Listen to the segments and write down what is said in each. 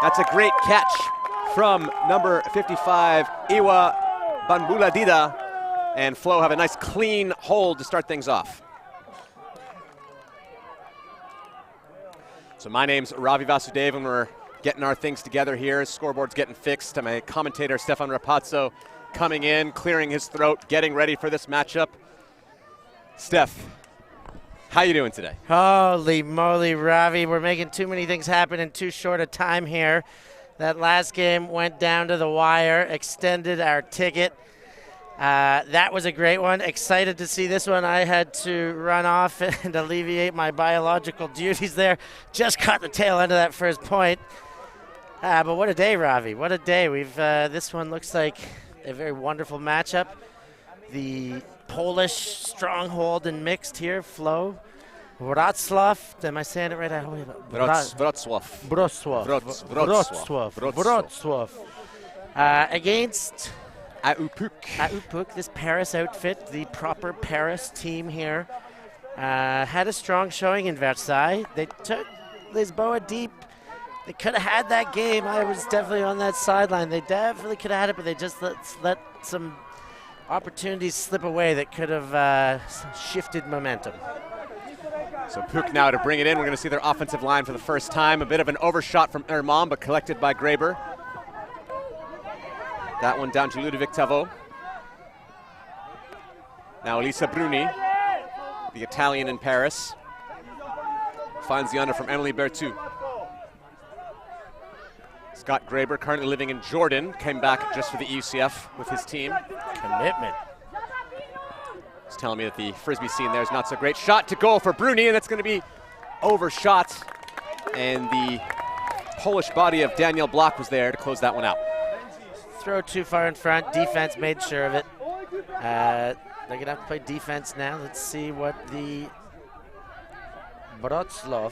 That's a great catch from number 55, Iwa Banbuladida. And Flo have a nice clean hold to start things off. So my name's Ravi Vasudev, and we're getting our things together here. Scoreboard's getting fixed. My commentator, Stefan Rapazzo, coming in, clearing his throat, getting ready for this matchup. Steph, how you doing today? Holy moly, Ravi. We're making too many things happen in too short a time here. That last game went down to the wire, extended our ticket. That was a great one. Excited to see this one. I had to run off and alleviate my biological duties there. Just caught the tail end of that first point. But what a day, Ravi. What a day. This one looks like a very wonderful matchup. The Polish stronghold and mixed here, Flo. Wroclaw. Am I saying it right? Wroclaw. Against AUPUC. This Paris outfit, the proper Paris team here, had a strong showing in Versailles. They took Lisboa deep. They could have had that game. I was definitely on that sideline. They definitely could have had it, but they just let some opportunities slip away that could have shifted momentum. So PUC now to bring it in. We're going to see their offensive line for the first time. A bit of an overshot from Ermon, but collected by Graber. That one down to Ludovic Tavo. Now Elisa Bruni, the Italian in Paris, finds the under from Emily Berthoud. Scott Graber, currently living in Jordan, came back just for the EUCF with his team. Commitment. He's telling me that the Frisbee scene there is not so great. Shot to goal for Bruni, and that's going to be overshot. And the Polish body of Daniel Block was there to close that one out. Throw too far in front. Defense made sure of it. They're going to have to play defense now. Let's see what the Wroclaw.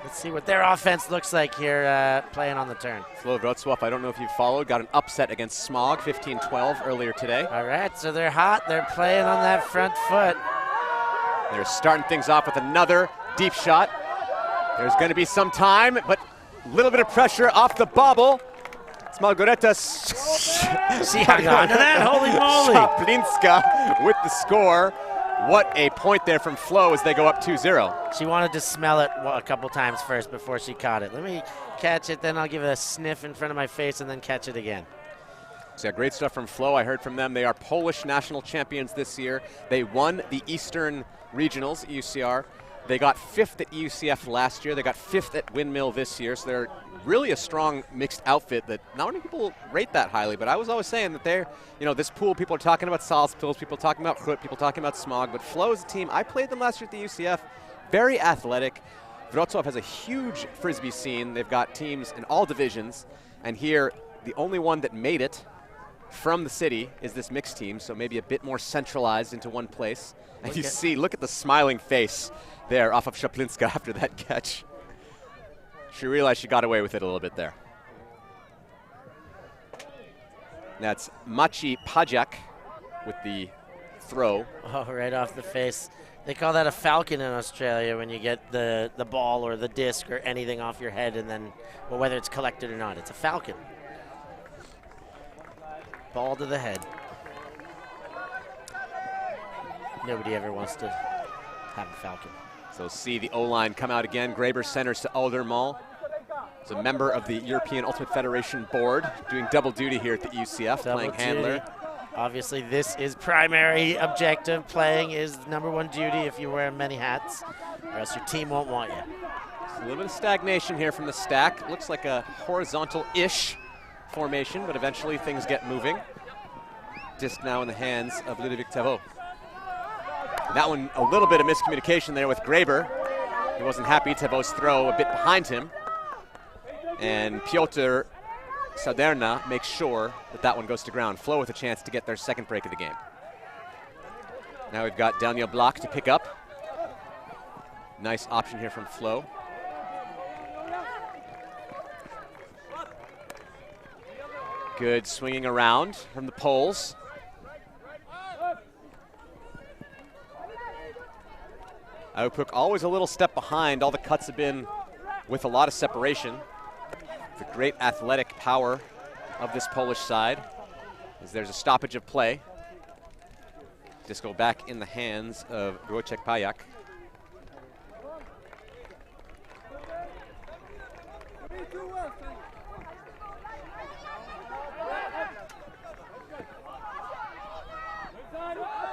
Let's see what their offense looks like here playing on the turn. Flo Wrocław, I don't know if you've followed, got an upset against Smog, 15-12 earlier today. All right, so they're hot. They're playing on that front foot. They're starting things off with another deep shot. There's going to be some time, but a little bit of pressure off the bobble. Smalgoreta. She hung on to that, holy moly. Czaplinska with the score. What a point there from Flo as they go up 2-0. She wanted to smell it a couple times first before she caught it. Let me catch it, then I'll give it a sniff in front of my face and then catch it again. So yeah, great stuff from Flo. I heard from them. They are Polish national champions this year. They won the Eastern Regionals, EUCR. They got 5th at EUCF last year. They got 5th at Windmill this year. So they're really a strong mixed outfit that not many people rate that highly. But I was always saying that they're, this pool, people are talking about Salzpils, people talking about Chut, people talking about Smog. But Flo is a team. I played them last year at the UCF. Very athletic. Wrocław has a huge Frisbee scene. They've got teams in all divisions. And here, the only one that made it from the city is this mixed team. So maybe a bit more centralized into one place. And look at the smiling face there off of Czaplinska after that catch. She realized she got away with it a little bit there. That's Maciej Pajak with the throw. Oh, right off the face. They call that a falcon in Australia when you get the ball or the disc or anything off your head and then, well, whether it's collected or not, it's a falcon. Ball to the head. Nobody ever wants to have a falcon. So see the O-line come out again. Graber centers to Aldermall. He's a member of the European Ultimate Federation Board, doing double duty here at the UCF, playing handler. Obviously, this is primary objective. Playing is number one duty if you wear many hats, or else your team won't want you. A little bit of stagnation here from the stack. Looks like a horizontal-ish formation, but eventually things get moving. Disc now in the hands of Ludovic Tavo. That one, a little bit of miscommunication there with Graber. He wasn't happy. Tavo's throw a bit behind him. And Piotr Saderna makes sure that that one goes to ground. Flo with a chance to get their second break of the game. Now we've got Daniel Block to pick up. Nice option here from Flo. Good swinging around from the poles. AUPUC always a little step behind. All the cuts have been with a lot of separation. The great athletic power of this Polish side, as there's a stoppage of play. Disco back in the hands of Wojciech Pajak.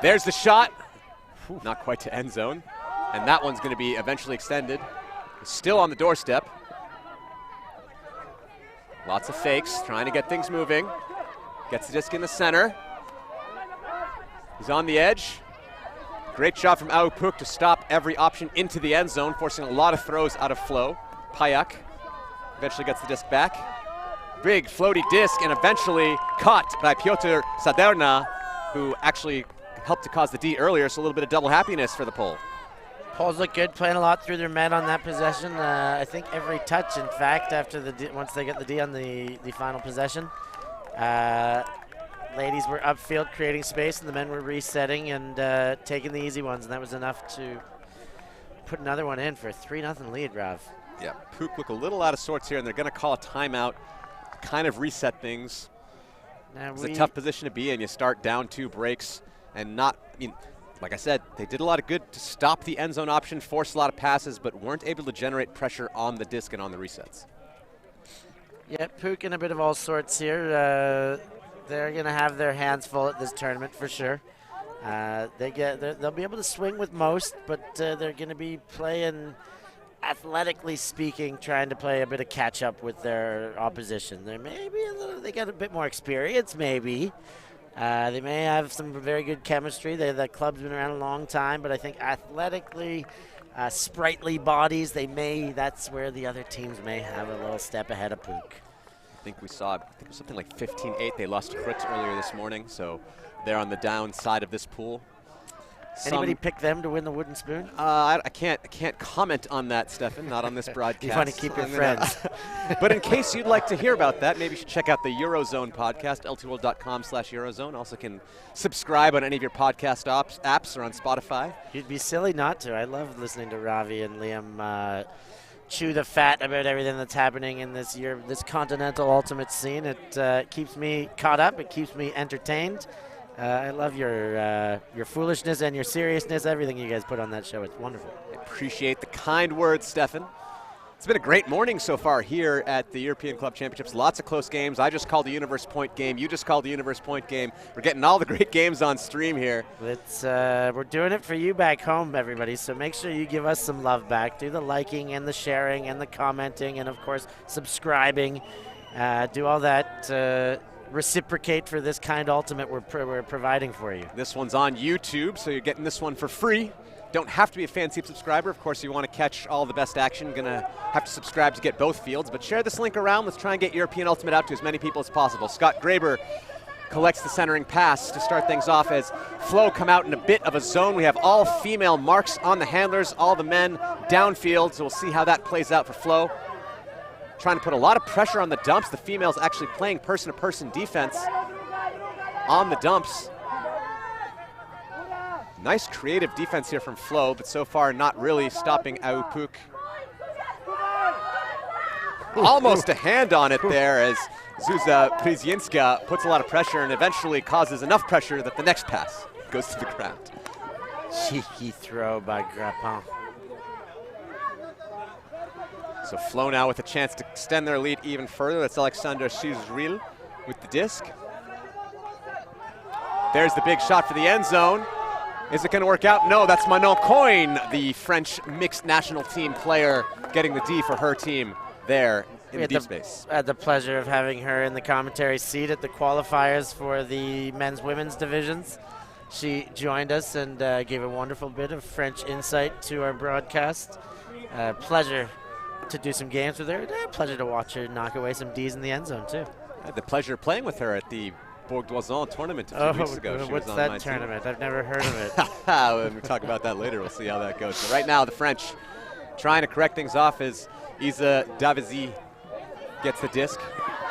There's the shot. Not quite to end zone. And that one's going to be eventually extended. Still on the doorstep. Lots of fakes, trying to get things moving. Gets the disc in the center. He's on the edge. Great shot from Aupuk to stop every option into the end zone, forcing a lot of throws out of flow. Pajak eventually gets the disc back. Big floaty disc, and eventually caught by Piotr Saderna, who actually helped to cause the D earlier, so a little bit of double happiness for the Pole. Poles look good, playing a lot through their men on that possession. I think every touch, in fact, after the D, once they get the D on the final possession. Ladies were upfield creating space, and the men were resetting and taking the easy ones, and that was enough to put another one in for a 3-0 lead, Rav. Yeah, Puk look a little out of sorts here, and they're going to call a timeout, kind of reset things. It's a tough position to be in. You start down 2 breaks and not, like I said, they did a lot of good to stop the end zone option, forced a lot of passes, but weren't able to generate pressure on the disc and on the resets. Yeah, Puk in a bit of all sorts here. They're going to have their hands full at this tournament for sure. They'll be able to swing with most, but they're going to be playing, athletically speaking, trying to play a bit of catch up with their opposition. They got a bit more experience, maybe. They may have some very good chemistry. The club's been around a long time, but I think athletically, sprightly bodies, that's where the other teams may have a little step ahead of Puk. I think it was something like 15-8. They lost to Fritz earlier this morning, so they're on the downside of this pool. Anybody pick them to win the wooden spoon? I can't comment on that, Stefan, not on this broadcast. You want to keep your friends. But in case you'd like to hear about that, maybe you should check out the Eurozone podcast, ltworld.com/Eurozone. Also can subscribe on any of your podcast apps or on Spotify. You'd be silly not to. I love listening to Ravi and Liam chew the fat about everything that's happening in this continental ultimate scene. It keeps me caught up. It keeps me entertained. I love your foolishness and your seriousness, everything you guys put on that show. It's wonderful. I appreciate the kind words, Stefan. It's been a great morning so far here at the European Club Championships. Lots of close games. I just called the Universe Point game. You just called the Universe Point game. We're getting all the great games on stream here. We're doing it for you back home, everybody, so make sure you give us some love back. Do the liking and the sharing and the commenting and, of course, subscribing. Do all that. Reciprocate for this kind ultimate we're providing for you. This one's on YouTube, so you're getting this one for free. Don't have to be a Fanscape subscriber. Of course, you want to catch all the best action. Gonna have to subscribe to get both fields, but share this link around. Let's try and get European Ultimate out to as many people as possible. Scott Graber collects the centering pass to start things off as Flo come out in a bit of a zone. We have all female marks on the handlers, all the men downfield, so we'll see how that plays out for Flo. Trying to put a lot of pressure on the dumps. The females actually playing person-to-person defense on the dumps. Nice creative defense here from Flo, but so far not really stopping Aupuk. Almost a hand on it there as Zuza Przyjęcka puts a lot of pressure and eventually causes enough pressure that the next pass goes to the ground. Cheeky throw by Grappin. So Flo now with a chance to extend their lead even further. That's Alexander Chizril with the disc. There's the big shot for the end zone. Is it going to work out? No, that's Manon Coyne, the French mixed national team player, getting the D for her team there in the deep space. I had the pleasure of having her in the commentary seat at the qualifiers for the men's-women's divisions. She joined us and gave a wonderful bit of French insight to our broadcast. Pleasure to do some games with her. Pleasure to watch her knock away some Ds in the end zone, too. I had the pleasure of playing with her at the Bourg d'Oisans tournament a few weeks ago. What's that tournament? I've never heard of it. We'll talk about that later. We'll see how that goes. But right now, the French trying to correct things off as Isa Davizi gets the disc.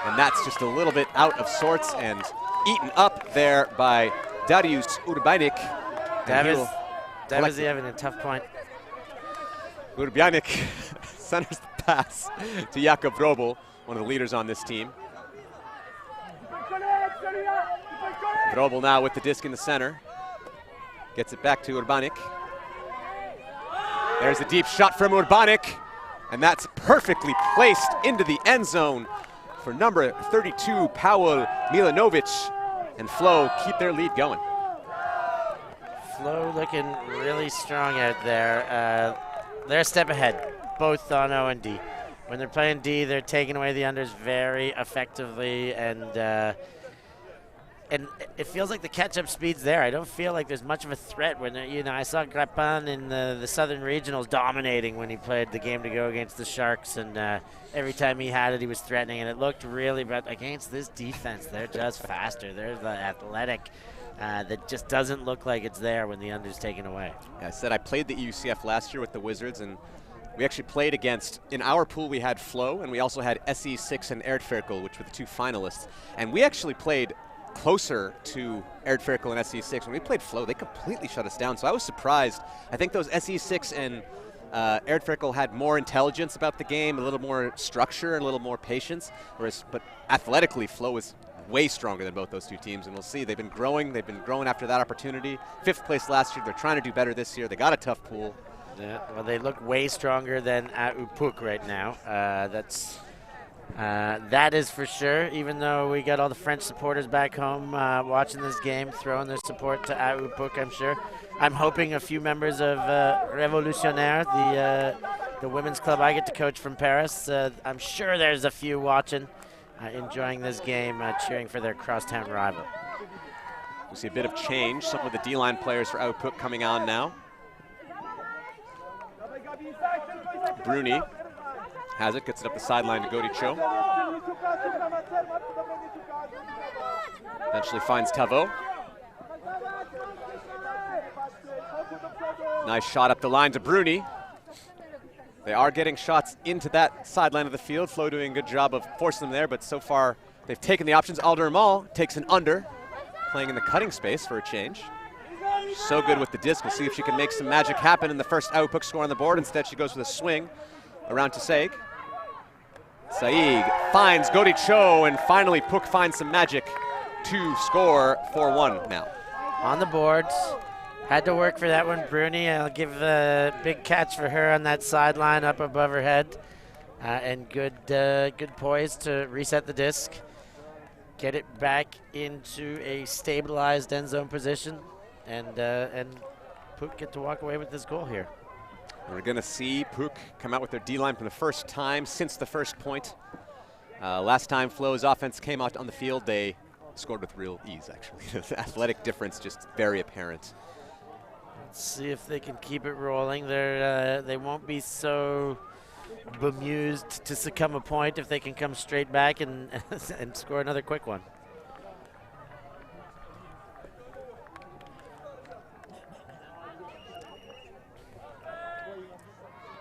And that's just a little bit out of sorts and eaten up there by Darius Urbanic. Davizi having a tough point. Urbanic centers the pass to Jakub Wroclaw, one of the leaders on this team. Wroclaw now with the disc in the center. Gets it back to Urbanic. There's a deep shot from Urbanic, and that's perfectly placed into the end zone for number 32, Paweł Milanovic. And Flow keep their lead going. Flow looking really strong out there. They're a step ahead, both on O and D. When they're playing D, they're taking away the unders very effectively, and it feels like the catch-up speed's there. I don't feel like there's much of a threat when, I saw Grappan in the Southern Regionals dominating when he played the game to go against the Sharks, and every time he had it, he was threatening, and it looked really, but against this defense, they're just faster. They're the athletic that just doesn't look like it's there when the under's taken away. Yeah, I said I played the EUCF last year with the Wizards, and we actually played against, in our pool we had Flow, and we also had SE6 and Erdferkel, which were the two finalists, and we actually played closer to Erdferkel and SE6. When we played Flow, they completely shut us down, so I was surprised. I think those SE6 and Erdferkel had more intelligence about the game, a little more structure, and a little more patience, but athletically, Flow is way stronger than both those two teams, and we'll see. They've been growing after that opportunity. 5th place last year. They're trying to do better this year. They got a tough pool. Yeah, well, they look way stronger than UPUC right now. That is for sure, even though we got all the French supporters back home watching this game, throwing their support to UPUC, I'm sure. I'm hoping a few members of Révolutionnaire, the women's club I get to coach from Paris, I'm sure there's a few watching, enjoying this game, cheering for their crosstown rival. We see a bit of change. Some of the D-line players for UPUC coming on now. Bruni has it, gets it up the sideline to Godicho. Eventually finds Tavo. Nice shot up the line to Bruni. They are getting shots into that sideline of the field. Flo doing a good job of forcing them there, but so far they've taken the options. Aldermal takes an under, playing in the cutting space for a change. So good with the disc. We'll see if she can make some magic happen in the first UPUC score on the board. Instead, she goes with a swing around to Saig. Saig finds Godicho, and finally PUC finds some magic to score 4-1 now. On the boards. Had to work for that one, Bruni. I'll give a big catch for her on that sideline up above her head. And good poise to reset the disc. Get it back into a stabilized end zone position. And PUC get to walk away with this goal here. We're going to see PUC come out with their D-line for the first time since the first point. Last time Flo's offense came out on the field, they scored with real ease, actually. The athletic difference just very apparent. Let's see if they can keep it rolling. They won't be so bemused to succumb a point if they can come straight back and score another quick one.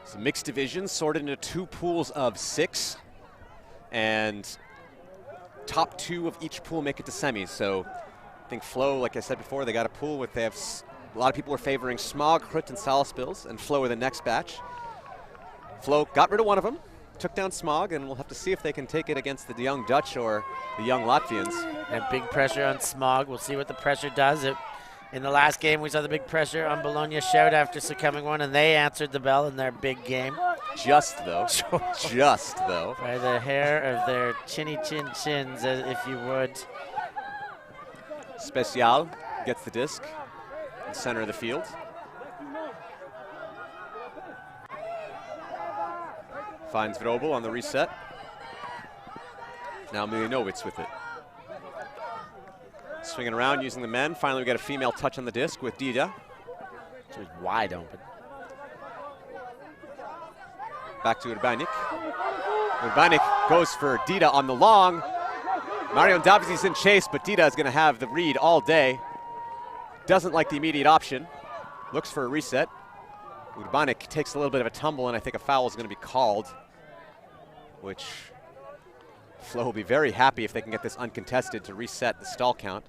It's a mixed division sorted into 2 pools of 6, and top 2 of each pool make it to semis. So I think Flo, like I said before, they got a pool with a lot of people are favoring Smog, Krut, and Salaspils, and Flo are the next batch. Flo got rid of one of them, took down Smog, and we'll have to see if they can take it against the young Dutch or the young Latvians. And big pressure on Smog. We'll see what the pressure does. In the last game, we saw the big pressure on Bologna shout after succumbing one, and they answered the bell in their big game. Just though. Just though. By the hair of their chins, if you would. Special gets the disc in the center of the field. Finds Vrobel on the reset. Now Milanovic with it. Swinging around using the men. Finally, we got a female touch on the disc with Dida. She was wide open. Back to Urbanic. Urbanic goes for Dida on the long. Marion Davies in chase, but Dida is going to have the read all day. Doesn't like the immediate option. Looks for a reset. Urbanic takes a little bit of a tumble, and I think a foul is going to be called, which Flo will be very happy if they can get this uncontested to reset the stall count.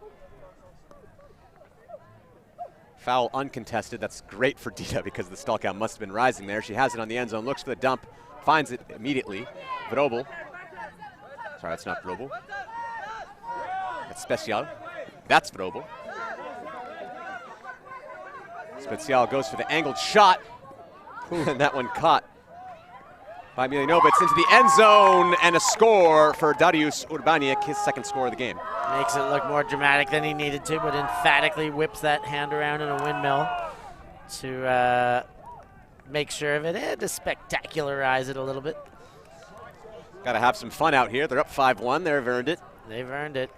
Foul uncontested. That's great for Dida because the stall count must have been rising there. She has it on the end zone, looks for the dump, finds it immediately. Vrobel. Sorry, that's not Vrobel. That's Special. That's Vrobel. Special goes for the angled shot. And that one caught by Milinovic into the end zone, and a score for Dariusz Urbaniak, his second score of the game. Makes it look more dramatic than he needed to, but emphatically whips that hand around in a windmill to make sure of it and to spectacularize it a little bit. Got to have some fun out here. They're up 5-1. They've earned it. They've earned it.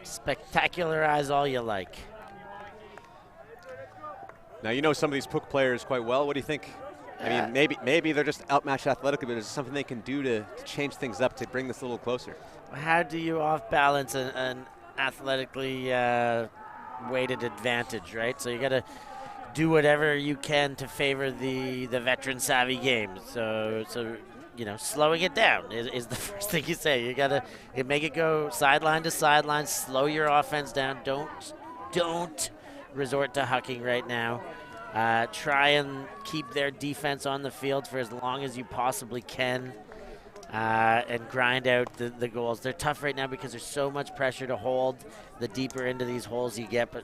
Spectacularize all you like. Now, you know some of these PUC players quite well. What do you think? I mean, maybe they're just outmatched athletically, but is there something they can do to change things up to bring this a little closer? How do you off-balance an athletically weighted advantage, right? So you got to do whatever you can to favor the veteran-savvy game. So you know, slowing it down is the first thing you say. You got to make it go sideline to sideline, slow your offense down. Don't resort to hucking right now. Try and keep their defense on the field for as long as you possibly can and grind out the goals. They're tough right now because there's so much pressure to hold the deeper into these holes you get, but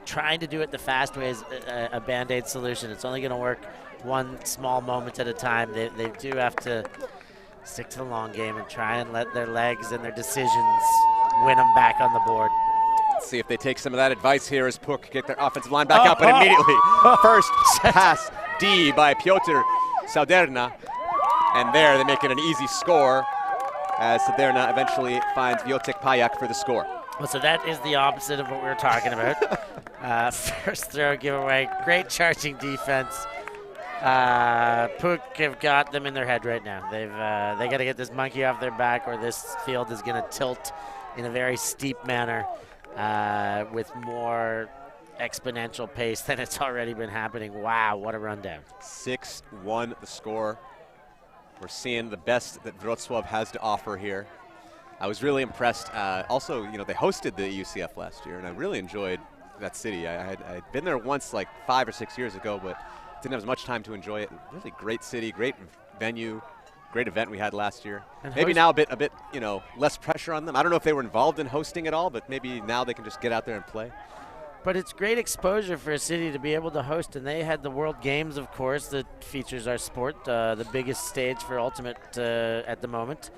trying to do it the fast way is a Band-Aid solution. It's only going to work one small moment at a time. They do have to stick to the long game and try and let their legs and their decisions win them back on the board. Let's see if they take some of that advice here as PUC get their offensive line back up, and immediately first pass D by Piotr Sauderna, and there they make it an easy score as Sauderna eventually finds Wojtek Pajak for the score. Well, so that is the opposite of what we were talking about. First throw giveaway, great charging defense. PUC have got them in their head right now. They got to get this monkey off their back, or this field is going to tilt in a very steep manner. With more exponential pace than it's already been happening. Wow, what a rundown. 6-1 the score. We're seeing the best that Wrocław has to offer here. I was really impressed. Also, you know, they hosted the EUCF last year, and I really enjoyed that city. I'd been there once like 5 or 6 years ago, but didn't have as much time to enjoy it. Really great city, great venue. Great event we had last year. And maybe now a bit, you know, less pressure on them. I don't know if they were involved in hosting at all, but maybe now they can just get out there and play. But it's great exposure for a city to be able to host, and they had the World Games, of course, that features our sport, the biggest stage for Ultimate at the moment.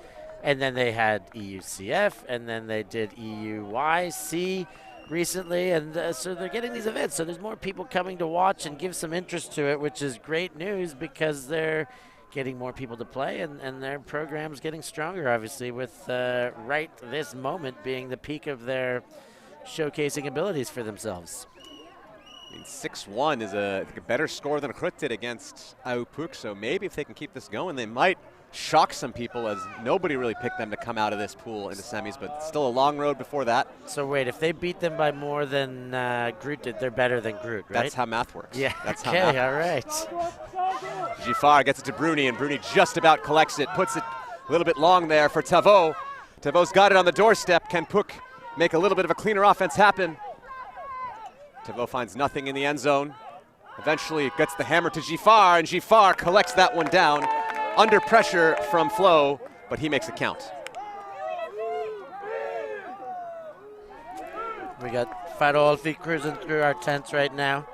And then they had EUCF, and then they did EUYC recently, and so they're getting these events. So there's more people coming to watch and give some interest to it, which is great news because they're getting more people to play, and their program's getting stronger, obviously, with right this moment being the peak of their showcasing abilities for themselves. I mean, 6-1 is a better score than Krut did against AUPUC, so maybe if they can keep this going, they might shock some people, as nobody really picked them to come out of this pool in the semis, but still a long road before that. So wait, if they beat them by more than Groot did, they're better than Groot, right? That's how math works. Yeah, that's okay, how math all right. Giffard gets it to Bruni, and Bruni just about collects it, puts it a little bit long there for Tavo. Tavo's got it on the doorstep. Can PUC make a little bit of a cleaner offense happen? Tavo finds nothing in the end zone. Eventually gets the hammer to Giffard, and Giffard collects that one down. Under pressure from Flo, but he makes it count. We got Carole cruising through our tents right now.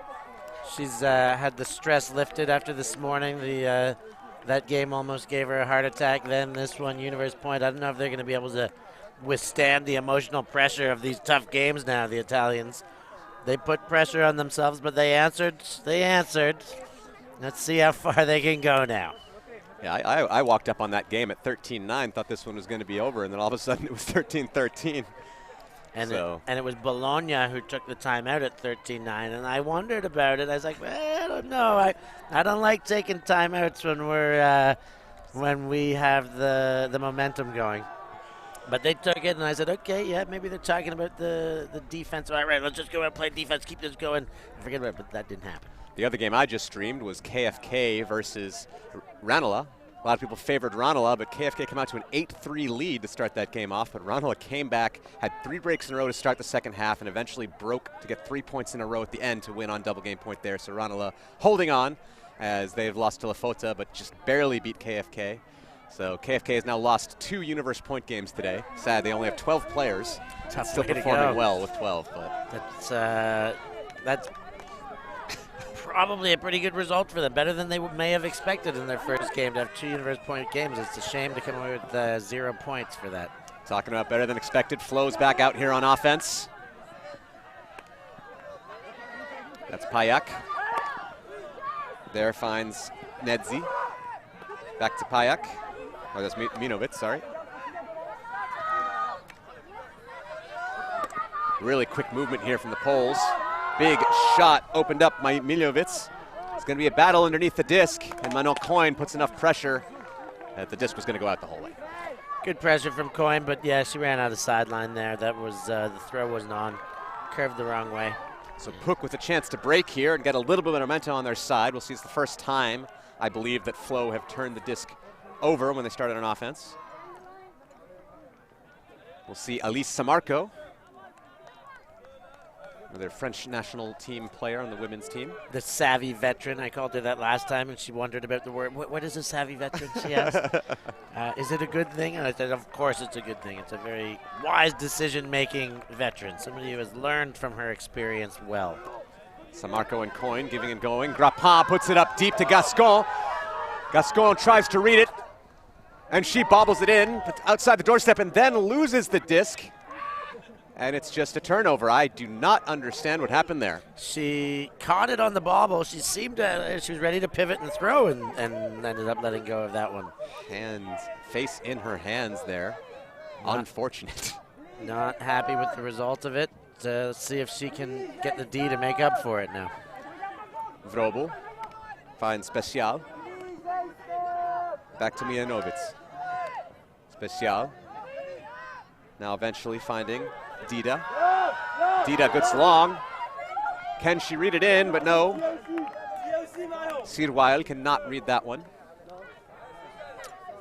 She's had the stress lifted after this morning. That game almost gave her a heart attack. Then this one, Universe Point. I don't know if they're going to be able to withstand the emotional pressure of these tough games now, the Italians. They put pressure on themselves, but they answered. Let's see how far they can go now. Yeah, I walked up on that game at 13-9, thought this one was going to be over, and then all of a sudden it was 13-13. And it was Bologna who took the timeout at 13-9, and I wondered about it. I was like, I don't know. I don't like taking timeouts when we have the momentum going. But they took it, and I said, okay, yeah, maybe they're talking about the defense. All right, let's just go out and play defense, keep this going. I forget about it, but that didn't happen. The other game I just streamed was KFK versus Ranelagh. A lot of people favored Ranelagh, but KFK came out to an 8-3 lead to start that game off. But Ranelagh came back, had 3 breaks in a row to start the second half, and eventually broke to get 3 points in a row at the end to win on double game point there. So Ranelagh holding on as they've lost to Lafota, but just barely beat KFK. So KFK has now lost 2 Universe Point games today. Sad, they only have 12 players. Tough Still way to performing go. well with 12, but That's probably a pretty good result for them. Better than they may have expected in their first game to have 2 Universe Point games. It's a shame to come away with 0 points for that. talking about better than expected. Flo's back out here on offense. That's Payak. There finds Nedzi. Back to Payak. Oh, that's Minovic, sorry. Really quick movement here from the Poles. Big shot opened up by Miljovic. It's going to be a battle underneath the disc, and Manon Coyne puts enough pressure that the disc was going to go out the whole way. Good pressure from Coyne, but yeah, she ran out of sideline there. That was the throw wasn't on, curved the wrong way. So Puck with a chance to break here and get a little bit of momentum on their side. We'll see it's the first time, I believe, that Flo have turned the disc over when they started on offense. We'll see Alice Samarco, their French national team player on the women's team. The savvy veteran. I called her that last time, and she wondered about the word. What is a savvy veteran, she asked. Is it a good thing? And I said, of course it's a good thing. It's a very wise decision-making veteran, somebody who has learned from her experience well. Samarco and Coyne giving and going. Grappin puts it up deep to Gascon. Gascon tries to read it, and she bobbles it in outside the doorstep and then loses the disc. And it's just a turnover. I do not understand what happened there. She caught it on the bobble. She seemed to, she was ready to pivot and throw and ended up letting go of that one. Hands, face in her hands there. Unfortunate. Not happy with the result of it. Let's see if she can get the D to make up for it now. Vrobel finds Special. Back to Mijanovic. Special. Now eventually finding Dida. Dida gets long. Can she read it in? But no. Sirwail cannot read that one.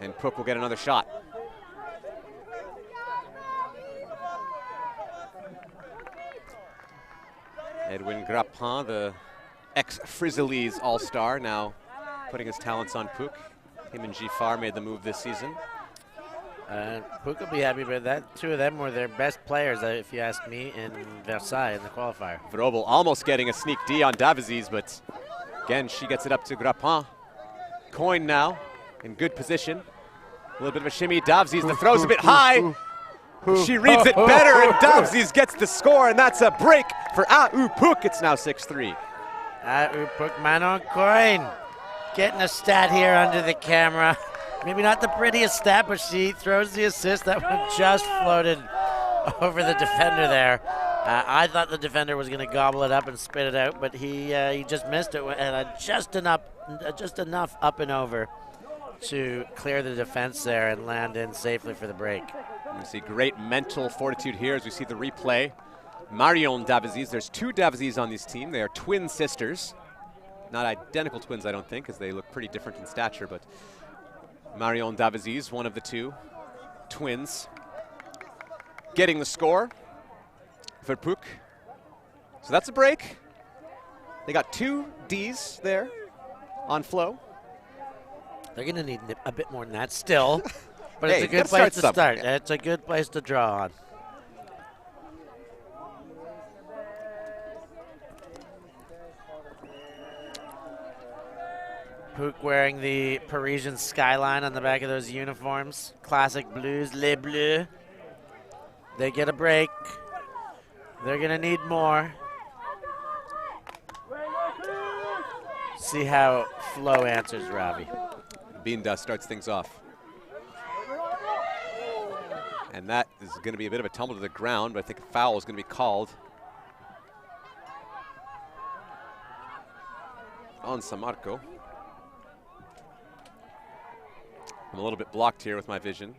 And Puck will get another shot. Edwin Grappin, the ex-Frizzlies all-star, now putting his talents on Puck. Him and Giffard made the move this season. Puck will be happy about that. 2 of them were their best players, if you ask me, in Versailles in the qualifier. Vrobel almost getting a sneak D on Davies, but again, she gets it up to Grappin. Coyne now in good position. A little bit of a shimmy. Davies, the throw's a bit high. She reads it better, and Davies gets the score, and that's a break for A.U. Puck. It's now 6-3. A.U. Puck, Manon Coyne getting a stat here under the camera. Maybe not the prettiest stat, but she throws the assist. That one just floated over the defender there. I thought the defender was going to gobble it up and spit it out, but he just missed it, and just enough up and over to clear the defense there and land in safely for the break. We see great mental fortitude here as we see the replay. Marion Davies, there's 2 Davies on this team. They are twin sisters. Not identical twins, I don't think, because they look pretty different in stature, but Marion Davies, one of the 2 twins, getting the score for Puck. So that's a break. They got 2 Ds there on Flo. They're going to need a bit more than that still, but Hey, it's a good place to start. Yeah. It's a good place to draw on. Puck wearing the Parisian skyline on the back of those uniforms. Classic blues, les bleus. They get a break. They're going to need more. See how Flo answers Ravi. Binda starts things off. And that is going to be a bit of a tumble to the ground, but I think a foul is going to be called on Samarco. I'm a little bit blocked here with my vision.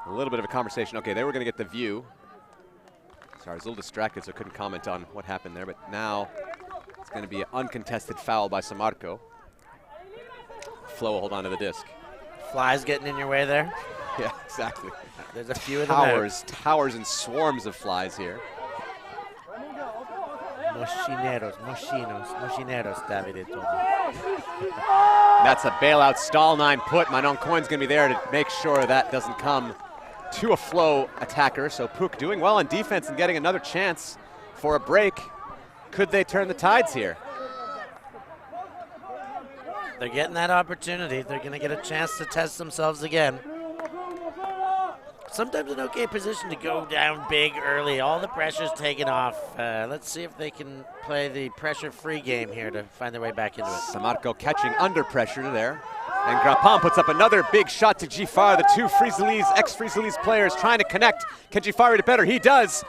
A little bit of a conversation. Okay, they were going to get the view. Sorry, I was a little distracted, so I couldn't comment on what happened there, but now It's going to be an uncontested foul by Samarco. Flo will hold on to the disc. Flies getting in your way there. Yeah, exactly. There's a few of them. Towers and swarms of flies here. Mochineros, Davide told me. That's a bailout stall 9 put. Manon Coin's going to be there to make sure that doesn't come to a Flo attacker. So Puk doing well on defense and getting another chance for a break. Could they turn the tides here? They're getting that opportunity. They're going to get a chance to test themselves again. Sometimes an okay position to go down big early. All the pressure's taken off. Let's see if they can play the pressure-free game here to find their way back into it. Samarco catching under pressure there. And Grapan puts up another big shot to Gifar. The two ex-Frisolis players trying to connect. Can Gifar hit it better? He does.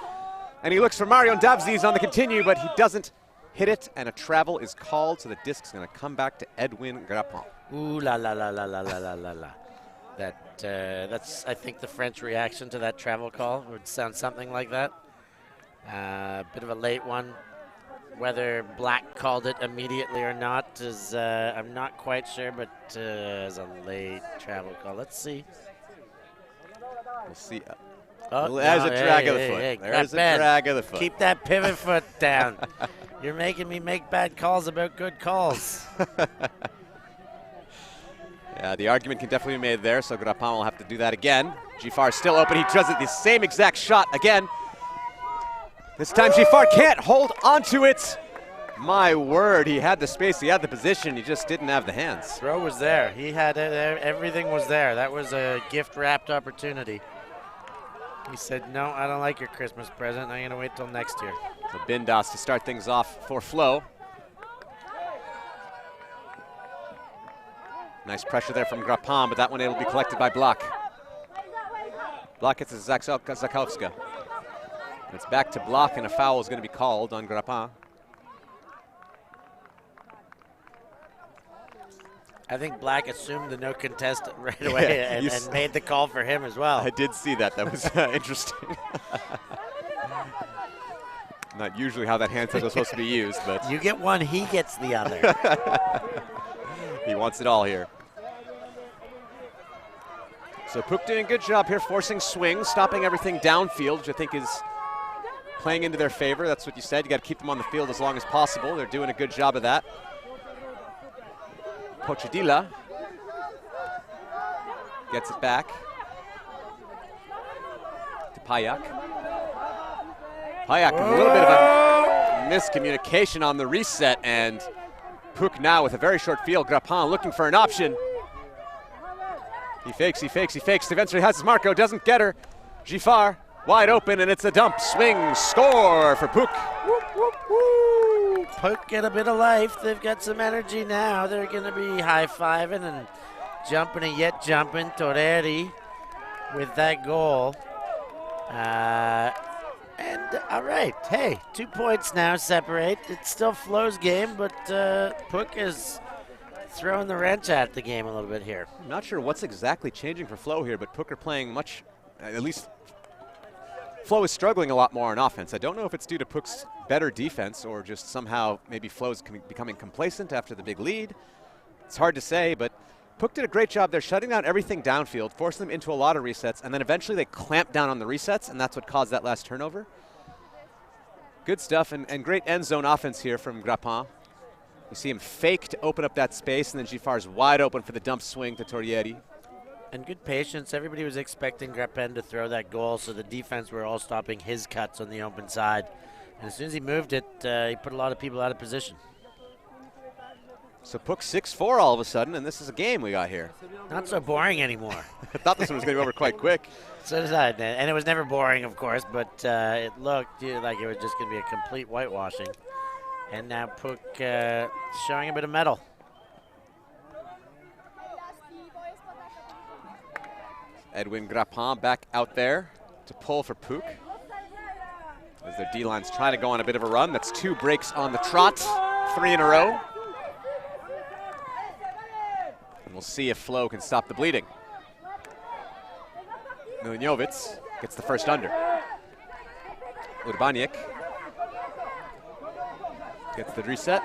And he looks for Marion Davziz on the continue, but he doesn't hit it. And a travel is called, so the disc's going to come back to Edwin Grapan. Ooh la la la la la la la la la. That's, I think, the French reaction to that travel call. It would sound something like that. Bit of a late one. Whether Black called it immediately or not is, I'm not quite sure, but it's a late travel call. Let's see. We'll see. There's a drag of the foot. There's a drag of the foot. Keep that pivot foot down. You're making me make bad calls about good calls. Yeah, the argument can definitely be made there, so Grapan will have to do that again. Gifar still open. He does it the same exact shot again. This time Gifar can't hold onto it. My word, he had the space, he had the position, he just didn't have the hands. Throw was there. He had it, everything was there. That was a gift-wrapped opportunity. He said, no, I don't like your Christmas present. I'm going to wait till next year. So Bindas to start things off for Flo. Nice pressure there from Grapan, but that one able to be collected by Block. Block gets to Zakowska. It's back to Block, and a foul is going to be called on Grapan. I think Black assumed the no contest right away, yeah, and made the call for him as well. I did see that. That was interesting. Not usually how that hand signal is supposed to be used, but you get one, he gets the other. He wants it all here. So Puk doing a good job here, forcing swings, stopping everything downfield, which I think is playing into their favor. That's what you said. You got to keep them on the field as long as possible. They're doing a good job of that. Pochadilla gets it back to Payak. Payak, a little bit of a miscommunication on the reset, and Puk now with a very short field. Grapan looking for an option. He fakes. Eventually has his Marco, doesn't get her. Gifar wide open, and it's a dump. Swing, score for Puk. Puk get a bit of life. They've got some energy now. They're going to be high-fiving and jumping and yet jumping. Toreri with that goal. And all right, hey, 2 points now separate. It's still Flo's game, but Puk is throwing the wrench at the game a little bit here. I'm not sure what's exactly changing for Flo here, but Puk are playing much, at least Flo is struggling a lot more on offense. I don't know if it's due to Puk's better defense or just somehow maybe Flo's becoming complacent after the big lead. It's hard to say, but Puk did a great job there shutting down everything downfield, forcing them into a lot of resets, and then eventually they clamped down on the resets, and that's what caused that last turnover. Good stuff, and great end zone offense here from Grapan. You see him fake to open up that space, and then Gifar's wide open for the dump swing to Torrieri. And good patience. Everybody was expecting Grapan to throw that goal, so the defense were all stopping his cuts on the open side. And as soon as he moved it, he put a lot of people out of position. So Puk 6-4 all of a sudden, and this is a game we got here. Not so boring anymore. I thought this one was going to be over quite quick. So did I, and it was never boring, of course, but it looked like it was just going to be a complete whitewashing. And now Puk showing a bit of mettle. Edwin Grapan back out there to pull for Puk. As their D-line's trying to go on a bit of a run. That's 2 breaks on the trot, 3 in a row. And we'll see if Flo can stop the bleeding. Milinjovic gets the first under. Urbaniak Gets the reset.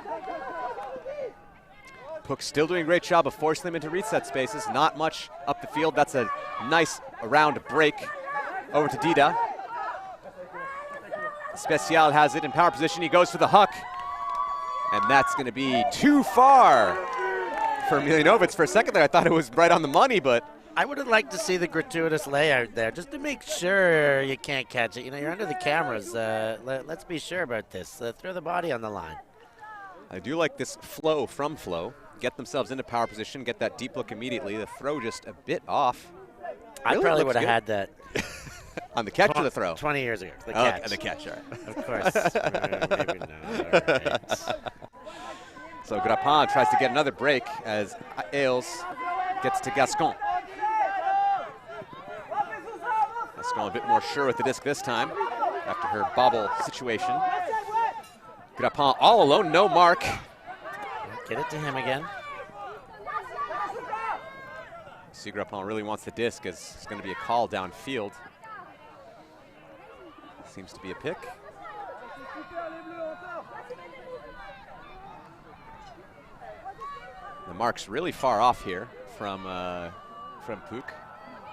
Puck's still doing a great job of forcing them into reset spaces. Not much up the field. That's a nice round break over to Dida. Special has it in power position. He goes for the huck. And that's going to be too far for Milinovic. For a second there, I thought it was right on the money, but I would have liked to see the gratuitous layout there, just to make sure you can't catch it. You know, you're under the cameras. Let's be sure about this. Throw the body on the line. I do like this flow from Flo. Get themselves into power position, get that deep look immediately. The throw just a bit off. I probably would have had that. On the catch or the throw? 20 years ago. The catch. And the catch, all right. Of course. Maybe no. All right. So Grappin tries to get another break as Ailes gets to Gascon. Gascon a bit more sure with the disc this time after her bobble situation. Grappin all alone, no mark. Get it to him again. See, Grappin really wants the disc as it's going to be a call downfield. Seems to be a pick. The mark's really far off here from Puck.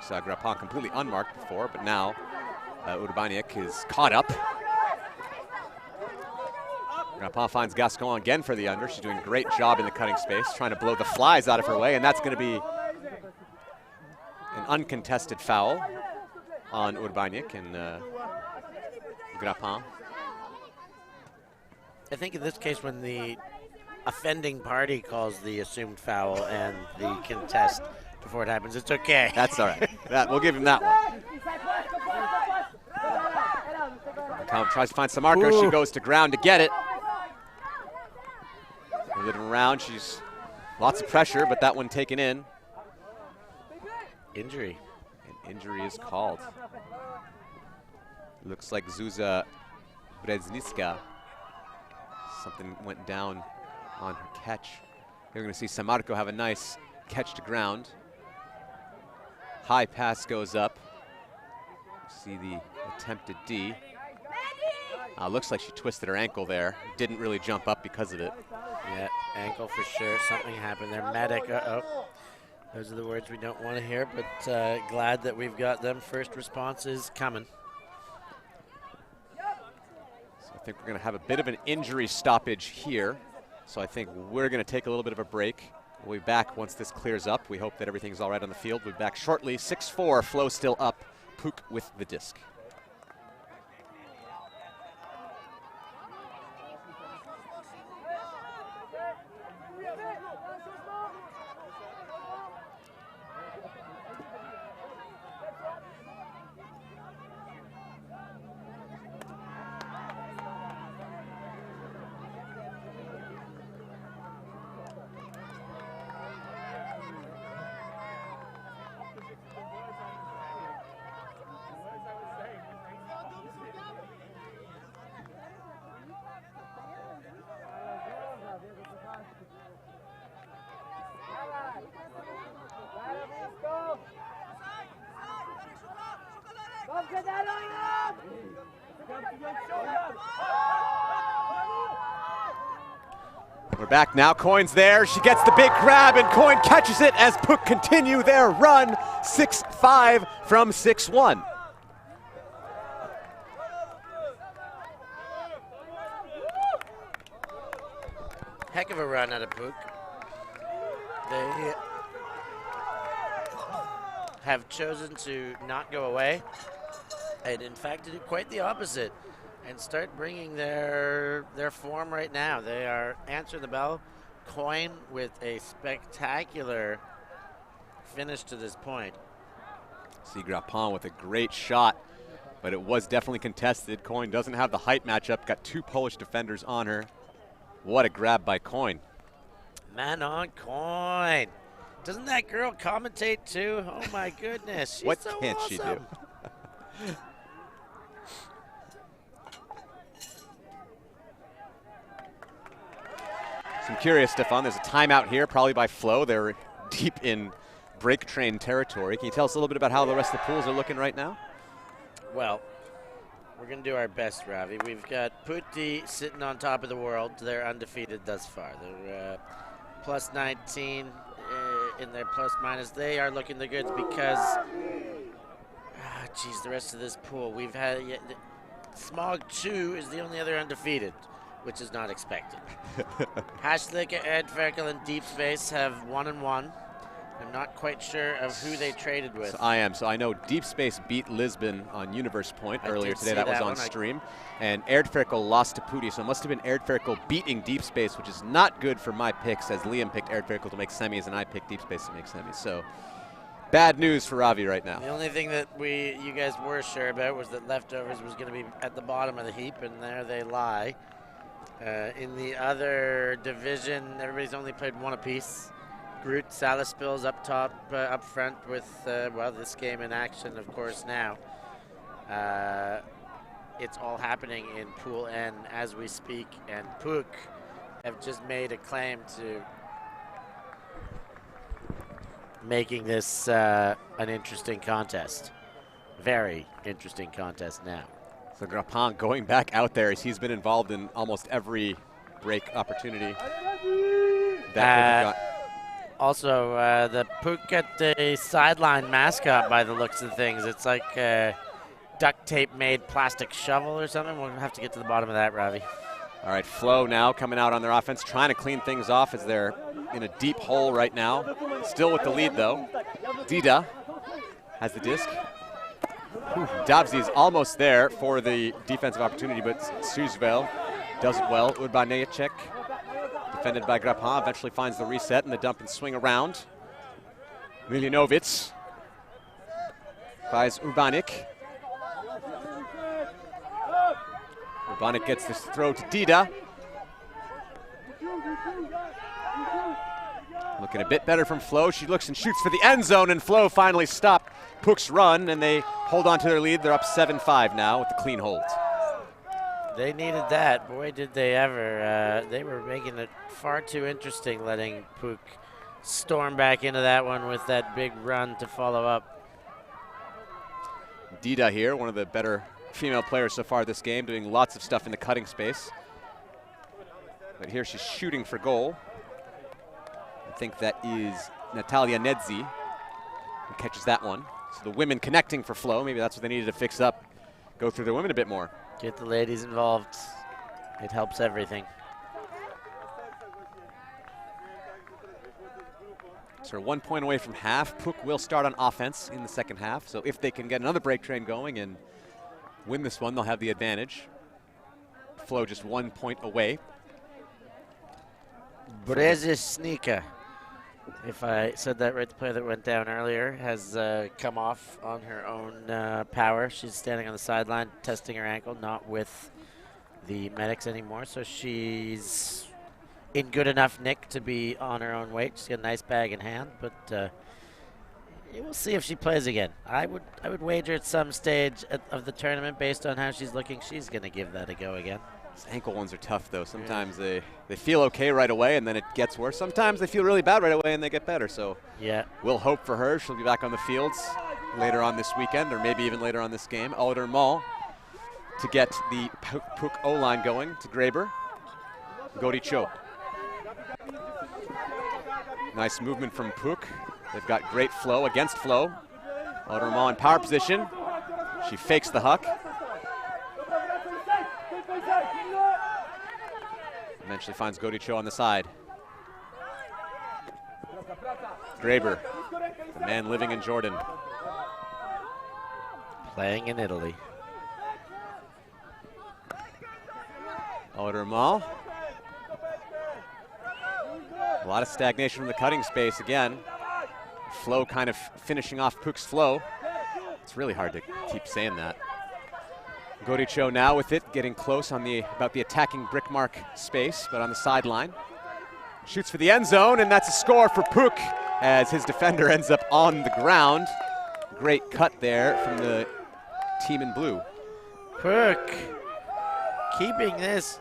Saw Grappin completely unmarked before, but now Urbaniak is caught up. Grappin finds Gascon again for the under. She's doing a great job in the cutting space, trying to blow the flies out of her way, and that's going to be an uncontested foul on Urbaniak and Grappin. I think in this case when the offending party calls the assumed foul and the contest before it happens, it's okay. That's all right. We'll give him that one. Grappin tries to find Samarco. She goes to ground to get it. Moving around, she's lots of pressure, but that one taken in. Injury. An injury is called. Looks like Zuza Brezniska. Something went down on her catch. You're going to see Samarco have a nice catch to ground. High pass goes up. See the attempted D. Looks like she twisted her ankle there. Didn't really jump up because of it. Yeah, ankle for sure. Something happened there. Medic, uh-oh. Those are the words we don't want to hear, but glad that we've got them. First responses coming. So I think we're going to have a bit of an injury stoppage here. So I think we're going to take a little bit of a break. We'll be back once this clears up. We hope that everything's all right on the field. We'll be back shortly. 6-4, Flo still up. Puck with the disc. We're back now. Coyne's there. She gets the big grab, and Coyne catches it as Puck continue their run. 6-5 from 6-1. Heck of a run out of Puck. They have chosen to not go away, and in fact to do quite the opposite and start bringing their form right now. They are answering the bell. Coyne with a spectacular finish to this point. See Grappin with a great shot, but it was definitely contested. Coyne doesn't have the height matchup. Got two Polish defenders on her. What a grab by Coyne. Man on Coyne. Doesn't that girl commentate too? Oh my goodness. She's what so can't awesome. she do? So I'm curious, Stefan, there's a timeout here, probably by Flo. They're deep in break train territory. Can you tell us a little bit about how the rest of the pools are looking right now? Well, We're going to do our best, Ravi. We've got Putti sitting on top of the world. They're undefeated thus far. They're plus 19 in their plus minus. They are looking the goods because, the rest of this pool. We've had, Smog 2 is the only other undefeated, which is not expected. Hashlika, Erdferkel, and Deep Space have 1-1. I'm not quite sure of who they traded with. So I know Deep Space beat Lisbon on Universe Point earlier today. That was on stream. And Erdferkel lost to Putti, so it must have been Erdferkel beating Deep Space, which is not good for my picks, as Liam picked Erdferkel to make semis and I picked Deep Space to make semis. So bad news for Ravi right now. The only thing that you guys were sure about was that Leftovers was going to be at the bottom of the heap, and there they lie. In the other division, everybody's only played one apiece. Groot, Salaspils up top, up front with, this game in action, of course, now. It's all happening in Pool N as we speak, and Puck have just made a claim to making this an interesting contest. Very interesting contest now. So Grappin going back out there as he's been involved in almost every break opportunity that got. Also, the Puck got the sideline mascot by the looks of things. It's like a duct tape made plastic shovel or something. We'll have to get to the bottom of that, Ravi. All right, Flow now coming out on their offense, trying to clean things off as they're in a deep hole right now. Still with the lead, though. Dida has the disc. Dabzi is almost there for the defensive opportunity, but Suzvel does it well. Urbanejcek, defended by Grappin, eventually finds the reset and the dump and swing around. Miljanovic buys Urbanik. Urbanik gets this throw to Dida. Looking a bit better from Flo. She looks and shoots for the end zone, and Flo finally stopped Puck's run, and they hold on to their lead. They're up 7-5 now with the clean hold. They needed that. Boy, did they ever. They were making it far too interesting, letting Puck storm back into that one with that big run to follow up. Dida here, one of the better female players so far this game, doing lots of stuff in the cutting space. But here she's shooting for goal. I think that is Natalia Nedzi who catches that one. So the women connecting for Flo. Maybe that's what they needed to fix up. Go through the women a bit more. Get the ladies involved. It helps everything. So 1 point away from half. Puck will start on offense in the second half. So if they can get another break train going and win this one, they'll have the advantage. Flo just 1 point away. Brezisnika, if I said that right, the player that went down earlier, has come off on her own power. She's standing on the sideline testing her ankle, not with the medics anymore. So she's in good enough nick to be on her own weight. She's got a nice bag in hand, but we'll see if she plays again. I would wager at some stage of the tournament, based on how she's looking, she's going to give that a go again. These ankle ones are tough, though. Sometimes they feel okay right away, and then it gets worse. Sometimes they feel really bad right away, and they get better. So yeah, we'll hope for her. She'll be back on the fields later on this weekend, or maybe even later on this game. Oliver Mall to get the Puck O-line going to Graber. Goricho. Nice movement from Puck. They've got great flow against Flo. Oliver Mall in power position. She fakes the huck. Eventually finds Goricho on the side. Graber, the man living in Jordan. Playing in Italy. Oliver Mall. A lot of stagnation from the cutting space again. Flo kind of finishing off Puck's flow. It's really hard to keep saying that. Goricho now with it, getting close on about the attacking brickmark space, but on the sideline. Shoots for the end zone, and that's a score for Puck as his defender ends up on the ground. Great cut there from the team in blue. Puck keeping this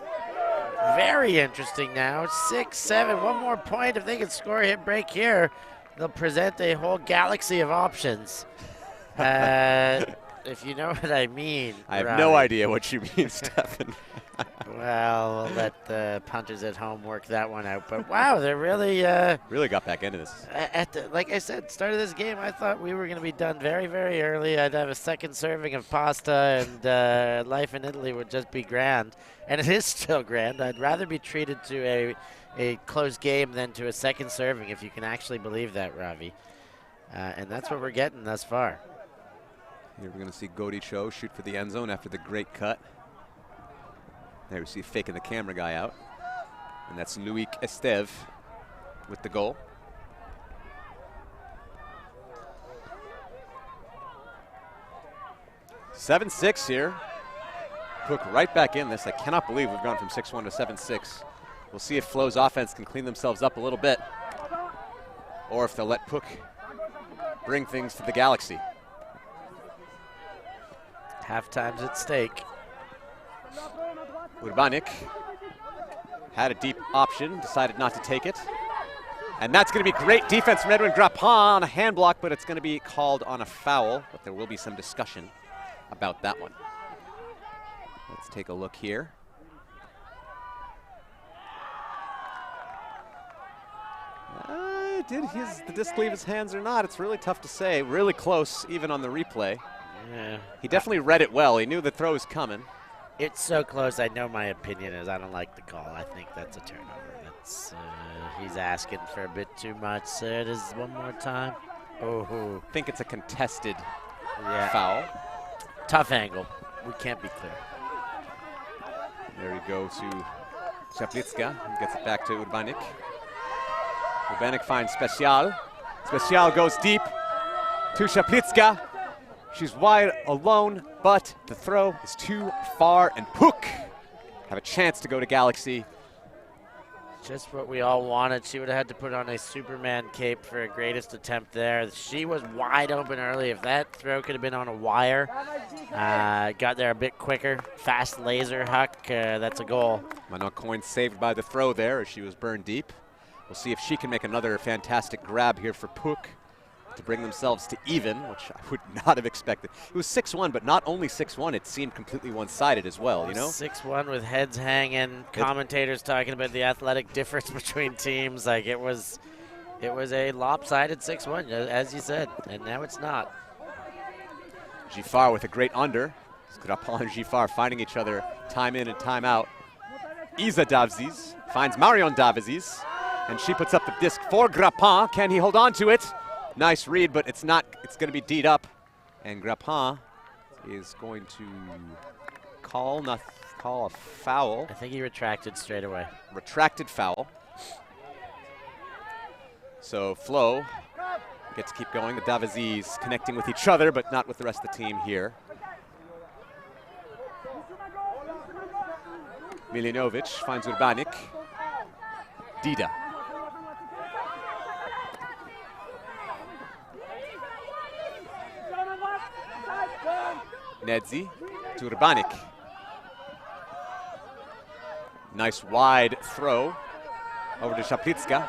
very interesting now. 6-7, one more point. If they can score a hit break here, they'll present a whole galaxy of options. if you know what I mean. I have Robbie. no idea what you mean, Stefan. Well, we'll let the punters at home work that one out. But wow, they're really really got back into this. like I said, start of this game, I thought we were going to be done very, very early. I'd have a second serving of pasta, and life in Italy would just be grand. And it is still grand. I'd rather be treated to a close game than to a second serving, if you can actually believe that, Ravi. And that's what we're getting thus far. Here we're going to see Godicho shoot for the end zone after the great cut. There we see faking the camera guy out. And that's Loic Esteve with the goal. (7-6) here. Cook right back in this. I cannot believe we've gone from 6-1 to 7-6. We'll see if Flo's offense can clean themselves up a little bit, or if they'll let Cook bring things to the Galaxy. Halftime's at stake. Urbanic had a deep option, decided not to take it. And that's going to be great defense from Edwin Grappin on a hand block, but it's going to be called on a foul. But there will be some discussion about that one. Let's take a look here. Did the disc leave his hands or not? It's really tough to say. Really close, even on the replay. Yeah. He definitely read it well. He knew the throw was coming. It's so close. I know my opinion is I don't like the call. I think that's a turnover. That's he's asking for a bit too much. There it is one more time. Oh, I think it's a contested yeah. foul. Tough angle. We can't be clear. There we go to Chaplitska. He gets it back to Urbanic. Urbanic finds Special. Special goes deep to Chaplitska. She's wide alone, but the throw is too far, and Puk have a chance to go to Galaxy. Just what we all wanted. She would have had to put on a Superman cape for a greatest attempt there. She was wide open early. If that throw could have been on a wire, got there a bit quicker. Fast laser huck, that's a goal. Manon Coyne saved by the throw there as she was burned deep. We'll see if she can make another fantastic grab here for Puk to bring themselves to even, which I would not have expected. It was 6-1, but not only 6-1, it seemed completely one-sided as well, you know? 6-1 with heads hanging, commentators talking about the athletic difference between teams. Like it was a lopsided 6-1, as you said, and now it's not. Giffard with a great under. Grappin and Giffard finding each other time in and time out. Isa Davzis finds Marion Davzis, and she puts up the disc for Grappin. Can he hold on to it? Nice read, but it's not. It's going to be D'd up, and Grappin is going to call a foul. I think he retracted straight away. Retracted foul. So Flo gets to keep going. The Davizis connecting with each other, but not with the rest of the team here. Milinovic finds Urbanic. Dida. Nedzi to Urbanic. Nice wide throw over to Chaplitska.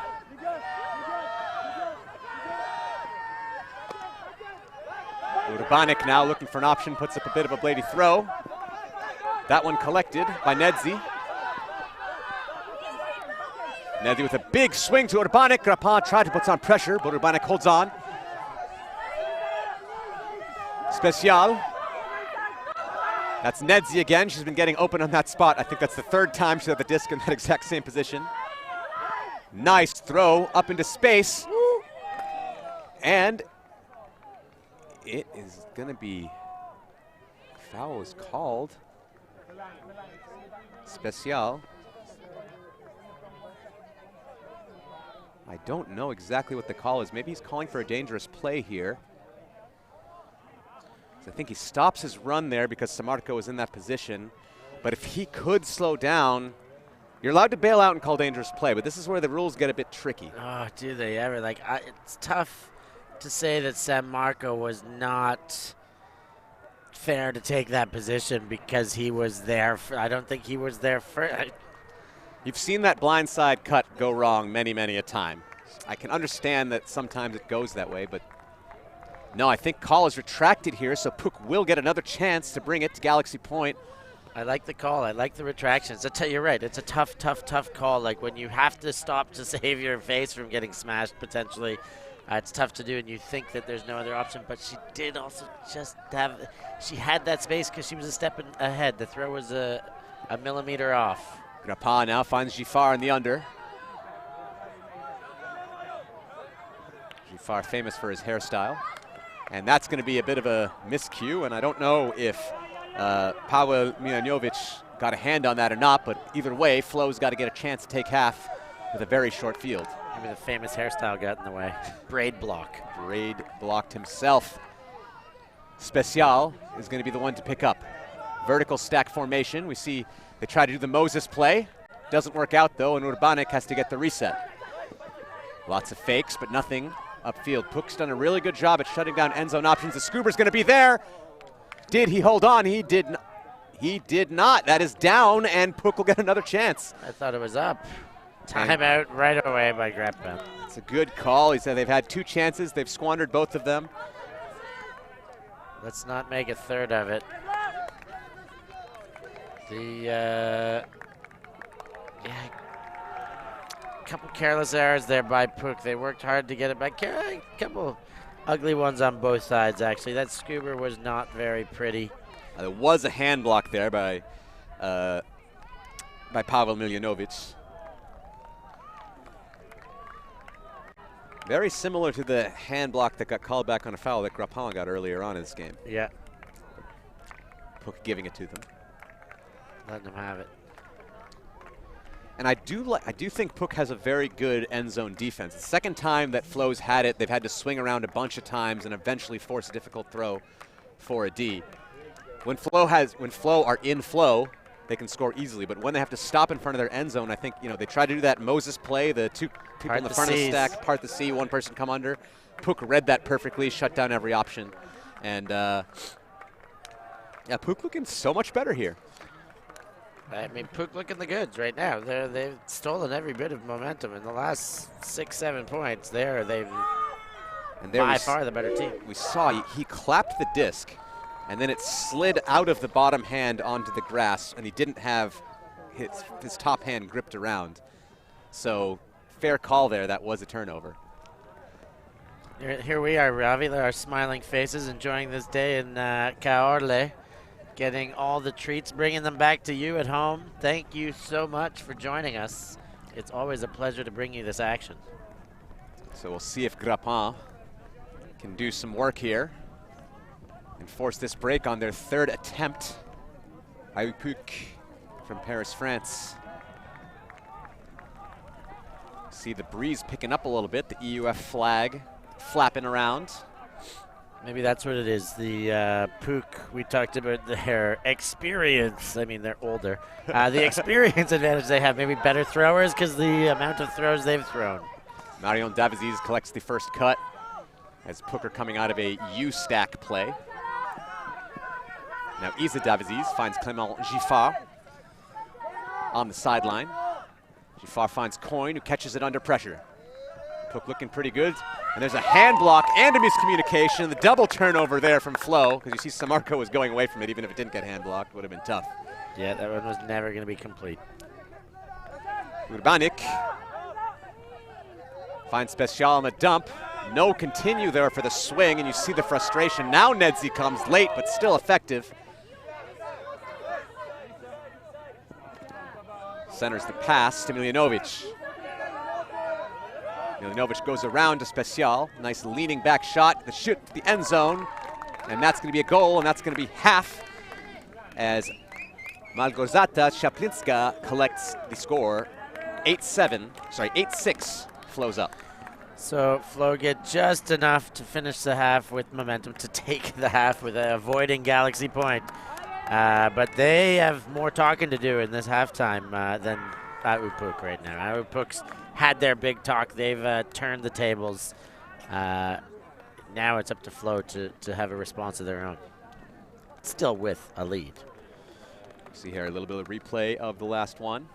Urbanic now looking for an option, puts up a bit of a bladey throw. That one collected by Nedzi. Nedzi with a big swing to Urbanic. Grappin tried to put on pressure, but Urbanic holds on. Special. That's Nedzi again. She's been getting open on that spot. I think that's the third time she's had the disc in that exact same position. Nice throw up into space. And it is going to be, foul is called. Special. I don't know exactly what the call is. Maybe he's calling for a dangerous play here. I think he stops his run there because Samarco is in that position. But if he could slow down, you're allowed to bail out and call dangerous play, but this is where the rules get a bit tricky. Oh, do they ever? Like, it's tough to say that San Marco was not fair to take that position because he was there. I don't think he was there for. You've seen that blindside cut go wrong many, many a time. I can understand that sometimes it goes that way, but No, I think call is retracted here, so Puck will get another chance to bring it to Galaxy Point. I like the call. I like the retractions. You're right. It's a tough call. Like when you have to stop to save your face from getting smashed potentially, it's tough to do, and you think that there's no other option. But she did also just have. She had that space because she was a step ahead. The throw was a millimeter off. Grappa now finds Giffard in the under. Giffard famous for his hairstyle. And that's going to be a bit of a miscue, and I don't know if Paweł Milanovic got a hand on that or not, but either way, Flo's got to get a chance to take half with a very short field. Maybe the famous hairstyle got in the way. Braid block. Braid blocked himself. Special is going to be the one to pick up. Vertical stack formation. We see they try to do the Moses play. Doesn't work out, though, and Urbanic has to get the reset. Lots of fakes, but nothing upfield. Puck's done a really good job at shutting down end zone options. The Scuba's going to be there. Did he hold on? He did not. He did not. That is down, and Puck will get another chance. I thought it was up. Timeout right away by Grappa. It's a good call. He said they've had 2 chances. They've squandered both of them. Let's not make a third of it. Yeah, couple careless errors there by Puck. They worked hard to get it back. A couple ugly ones on both sides, actually. That Scuba was not very pretty. There was a hand block there by Paweł Milanovic. Very similar to the hand block that got called back on a foul that Grappa got earlier on in this game. Yeah. Puck giving it to them. Letting them have it. And I do think Puck has a very good end zone defense. The second time that Flo's had it, they've had to swing around a bunch of times and eventually force a difficult throw for a D. When Flo are in flow, they can score easily. But when they have to stop in front of their end zone, I think they try to do that Moses play, the 2 people in the front of the stack, part the C, 1 person come under. Puck read that perfectly, shut down every option, and yeah, Puck looking so much better here. I mean, Puck looking the goods right now. They've stolen every bit of momentum in the last 6-7 points. They're by far the better team. We saw he clapped the disc, and then it slid out of the bottom hand onto the grass, and he didn't have his top hand gripped around. So fair call there. That was a turnover. Here we are, Ravi, our smiling faces, enjoying this day in Carole. Getting all the treats, bringing them back to you at home. Thank you so much for joining us. It's always a pleasure to bring you this action. So we'll see if Grappa can do some work here and force this break on their 3rd attempt. Puck from Paris, France. See the breeze picking up a little bit, the EUF flag flapping around. Maybe that's what it is. The Puck, we talked about their experience. I mean, they're older. The experience advantage they have, maybe better throwers because the amount of throws they've thrown. Marion Davies collects the first cut as Puck are coming out of a U-stack play. Now Isa Davies finds Clément Giffard on the sideline. Giffard finds Coyne, who catches it under pressure. Puck looking pretty good. And there's a hand block and a miscommunication. The double turnover there from Flo, because you see Samarco was going away from it, even if it didn't get hand blocked, would have been tough. Yeah, that one was never going to be complete. Urbanic finds Special on the dump. No continue there for the swing, and you see the frustration. Now Nedzi comes late, but still effective. Centers the pass to Milanovic. Milanovic goes around to Special. Nice leaning back shot. The shoot to the end zone. And that's going to be a goal, and that's going to be half as Malgorzata Czaplinska collects the score. 8-6 flows up. So Flo get just enough to finish the half with momentum to take the half with avoiding Galaxy Point. But they have more talking to do in this halftime than Puck right now. Puck's had their big talk. They've turned the tables. Now it's up to Flo to have a response of their own. Still with a lead. See here a little bit of replay of the last one.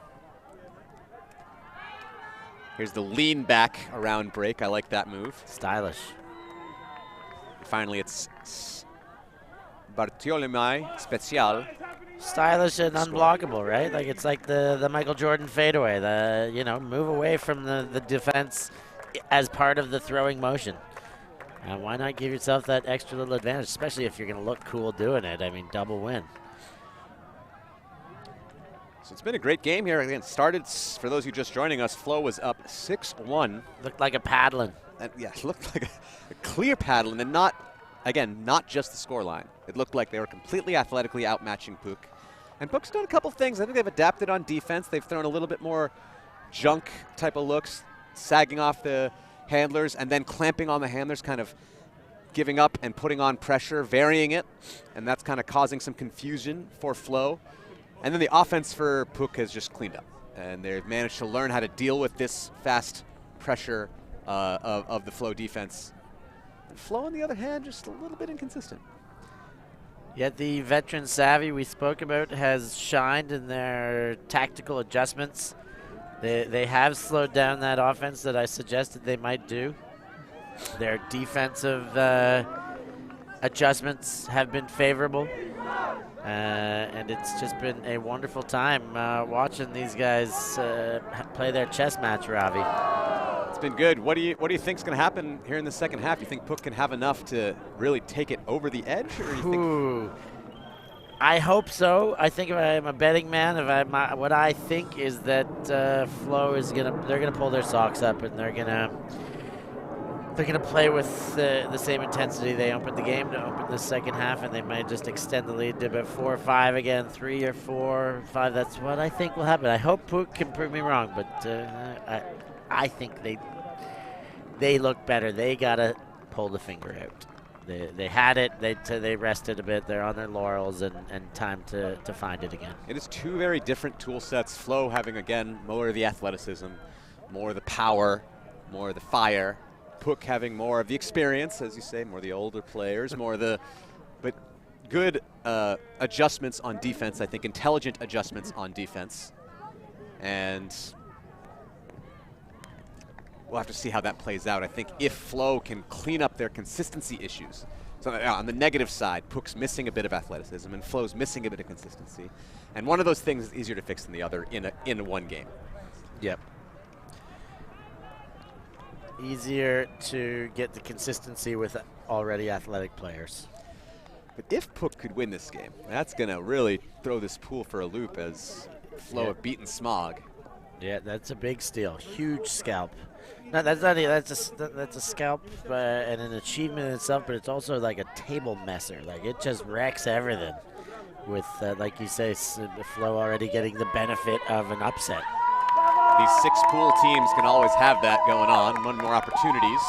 Here's the lean back around break. I like that move. Stylish. finally it's Bartolomei Special. Stylish and unblockable, right? Like it's like the Michael Jordan fadeaway. Move away from the defense as part of the throwing motion. Why not give yourself that extra little advantage, especially if you're going to look cool doing it? I mean, double win. So it's been a great game here. Again, started, for those who just joining us, Flo was up 6-1. Looked like a paddling. Yeah, it looked like a clear paddling, and not just the scoreline. It looked like they were completely athletically outmatching Puck. And Puck's done a couple things. I think they've adapted on defense. They've thrown a little bit more junk type of looks, sagging off the handlers and then clamping on the handlers, kind of giving up and putting on pressure, varying it, and that's kind of causing some confusion for Flo. And then the offense for Puck has just cleaned up, and they've managed to learn how to deal with this fast pressure of the Flo defense. And Flo, on the other hand, just a little bit inconsistent. Yet the veteran savvy we spoke about has shined in their tactical adjustments. They have slowed down that offense that I suggested they might do. Their defensive adjustments have been favorable. And it's just been a wonderful time watching these guys play their chess match, Ravi. It's been good. What do you think is going to happen here in the second half? You think Puck can have enough to really take it over the edge, or you think? I hope so. I think if I'm a betting man, what I think is that Flo is they're gonna pull their socks up and they're gonna play with the same intensity they opened the game to open the second half, and they might just extend the lead to about 4 or 5 again, 3 or 4 or 5. That's what I think will happen. I hope Puck can prove me wrong, but I think they look better. They gotta pull the finger out. They had it. They rested a bit. They're on their laurels, and time to find it again. It is two very different tool sets. Flo having, again, more of the athleticism, more of the power, more of the fire. Puck having more of the experience, as you say, more of the older players, but good adjustments on defense. I think intelligent adjustments on defense, and we'll have to see how that plays out. I think if Flo can clean up their consistency issues, so on the negative side, Puck's missing a bit of athleticism and Flo's missing a bit of consistency, and one of those things is easier to fix than the other in one game. Yep. Easier to get the consistency with already athletic players. But if Puck could win this game, that's going to really throw this pool for a loop, as Flo have beaten Smog. Yeah, that's a big steal. Huge scalp. No, that's not. That's a scalp and an achievement in itself, but it's also like a table messer. Like, it just wrecks everything. With, like you say, Flo already getting the benefit of an upset. These 6 pool teams can always have that going on. One more opportunities.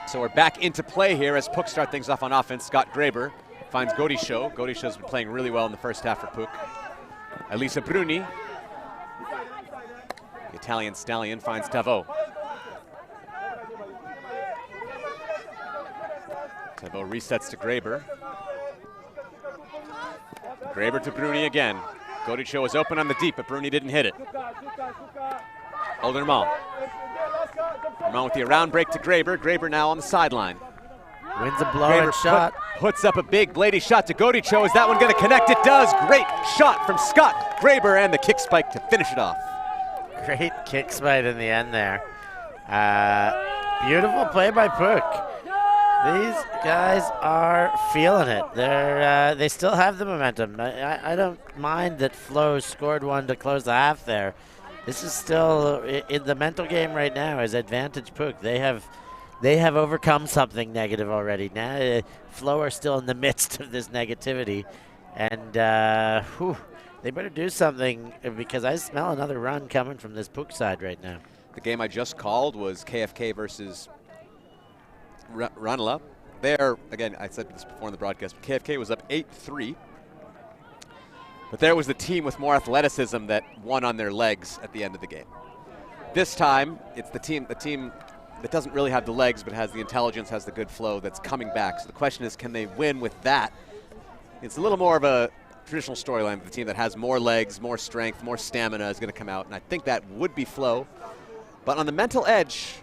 So we're back into play here as Puck start things off on offense. Scott Graber finds Godisho. Godisho's been playing really well in the first half for Puck. Elisa Bruni. The Italian stallion finds Tavo. Tavo resets to Graber. Graber to Bruni again. Godisho was open on the deep, but Bruni didn't hit it. Olderman. Olderman with the around break to Graber. Graber now on the sideline. Wins a blow-in shot. Puts up a big bladey shot to Godisho. Is that one going to connect? It does. Great shot from Scott Graber, and the kick spike to finish it off. Great kick spike in the end there. Beautiful play by Puck. These guys are feeling it. They still have the momentum. I don't mind that Flo scored one to close the half there. This is still in the mental game right now is advantage Puck. They have overcome something negative already. Now Flo are still in the midst of this negativity, and they better do something, because I smell another run coming from this Puck side right now. The game I just called was KFK versus Ranelagh. There, again, I said this before in the broadcast, but KFK was up 8-3. But there was the team with more athleticism that won on their legs at the end of the game. This time, it's the team that doesn't really have the legs, but has the intelligence, has the good flow, that's coming back. So the question is, can they win with that? It's a little more of a traditional storyline. The team that has more legs, more strength, more stamina is going to come out, and I think that would be Flo. But on the mental edge,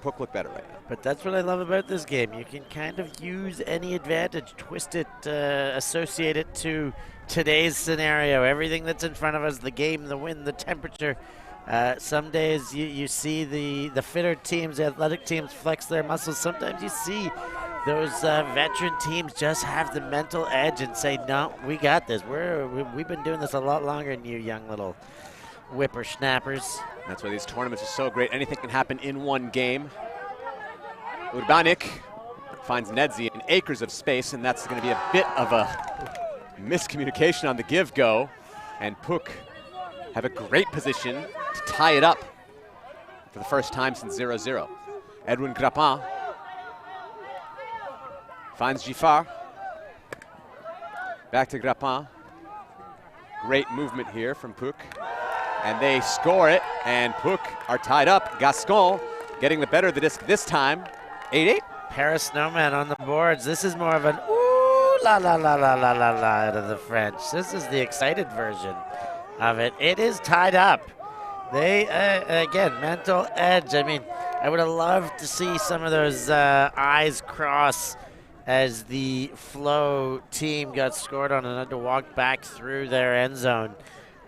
Phuc look better right now. But that's what I love about this game. You can kind of use any advantage, twist it, associate it to today's scenario. Everything that's in front of us, the game, the wind, the temperature. Some days you see the fitter teams, the athletic teams flex their muscles. Sometimes you see those veteran teams just have the mental edge and say, no, we got this. We've been doing this a lot longer than you young little whippersnappers. That's why these tournaments are so great. Anything can happen in one game. Urbanik finds Nedzi in acres of space, and that's going to be a bit of a miscommunication on the give-go. And Phuc have a great position to tie it up for the first time since 0-0. Edwin Grappin finds Giffard. Back to Grappin. Great movement here from Phuc. And they score it, and Phuc are tied up. Gascon getting the better of the disc this time. 8-8. Paris Snowman on the boards. This is more of an ooh la la la la la la la out of the French. This is the excited version of it. It is tied up. They, again, mental edge. I mean, I would have loved to see some of those eyes cross as the Flow team got scored on and had to walk back through their end zone.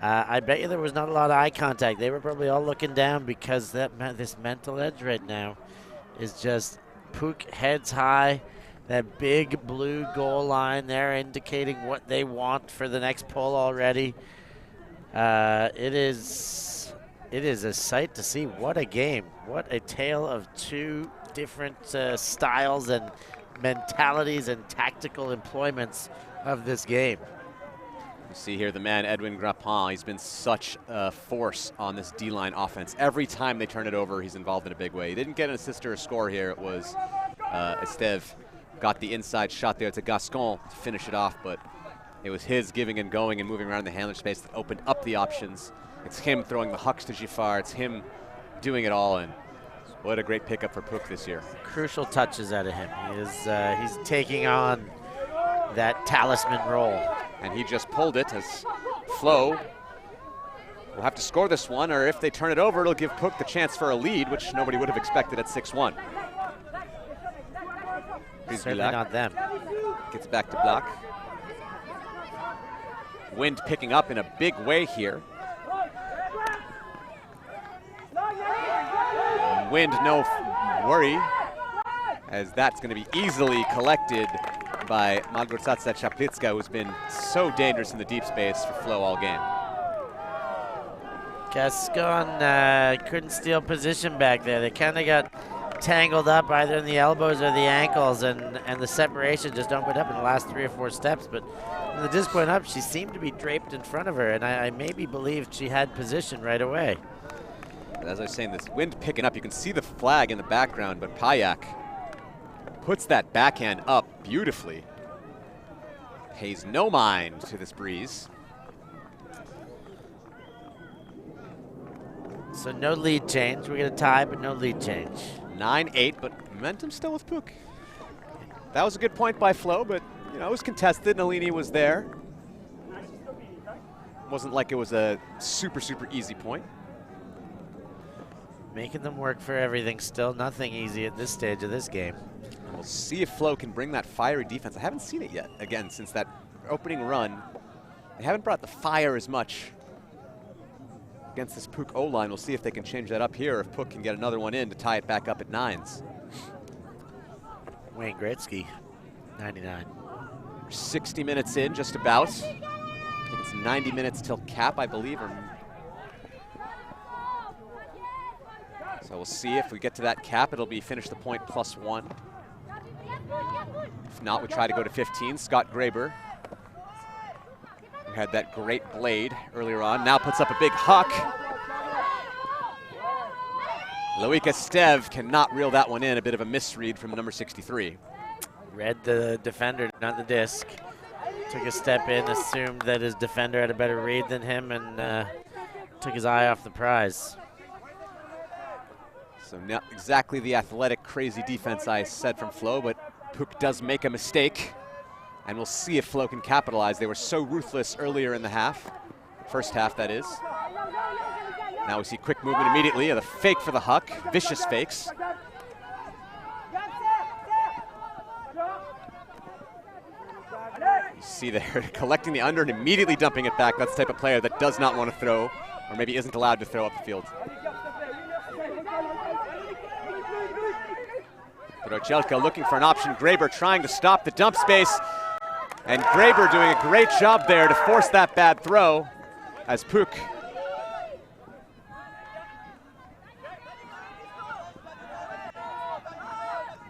I bet you there was not a lot of eye contact. They were probably all looking down because this mental edge right now is just Phuc heads high. That big blue goal line there indicating what they want for the next pull already. It is a sight to see. What a game. What a tale of two different styles and mentalities and tactical employments of this game. You see here the man, Edwin Grappin. He's been such a force on this D-line offense. Every time they turn it over, he's involved in a big way. He didn't get an assist or a score here. It was Esteve got the inside shot there to Gascon to finish it off, but it was his giving and going and moving around the handler space that opened up the options. It's him throwing the hucks to Giffard. It's him doing it all, and what a great pickup for Phuc this year. Crucial touches out of him. He's taking on that talisman role. And he just pulled it as Flow will have to score this one, or if they turn it over, it'll give Phuc the chance for a lead, which nobody would have expected at 6-1. Certainly not them. Gets back to block. Wind picking up in a big way here. Wind, no worry, as that's going to be easily collected by Malgorzata Chaplitska, who's been so dangerous in the deep space for Flow all game. Gascon couldn't steal position back there. They kind of got tangled up either in the elbows or the ankles, and the separation just opened up in the last 3 or 4 steps. But when the disc went up, she seemed to be draped in front of her, and I maybe believed she had position right away. As I was saying, this wind picking up, you can see the flag in the background, but Payak puts that backhand up beautifully. Pays no mind to this breeze. So no lead change. We get a tie, but no lead change. 9-8, but momentum still with Phuc. That was a good point by Flow, but you know, it was contested. Nalini was there. Wasn't like it was a super, super easy point. Making them work for everything still. Nothing easy at this stage of this game. We'll see if Flow can bring that fiery defense. I haven't seen it yet. Again, since that opening run, they haven't brought the fire as much against this Phuc O-line. We'll see if they can change that up here, if Phuc can get another one in to tie it back up at 9s. Wayne Gretzky, 99. 60 minutes in, just about. I think it's 90 minutes till cap, I believe. So we'll see if we get to that cap. It'll be finish the point +1. If not, we try to go to 15. Scott Graber, who had that great blade earlier on, now puts up a big huck. Loic Esteve cannot reel that one in. A bit of a misread from number 63. Read the defender, not the disc. Took a step in, assumed that his defender had a better read than him, and took his eye off the prize. So not exactly the athletic, crazy defense I said from Flow, but Phuc does make a mistake, and we'll see if Flow can capitalize. They were so ruthless earlier in the half, first half that is. Now we see quick movement immediately, the fake for the huck, vicious fakes. See there, collecting the under and immediately dumping it back. That's the type of player that does not want to throw, or maybe isn't allowed to throw up the field. Prochelka looking for an option. Graber trying to stop the dump space. And Graber doing a great job there to force that bad throw as Puk.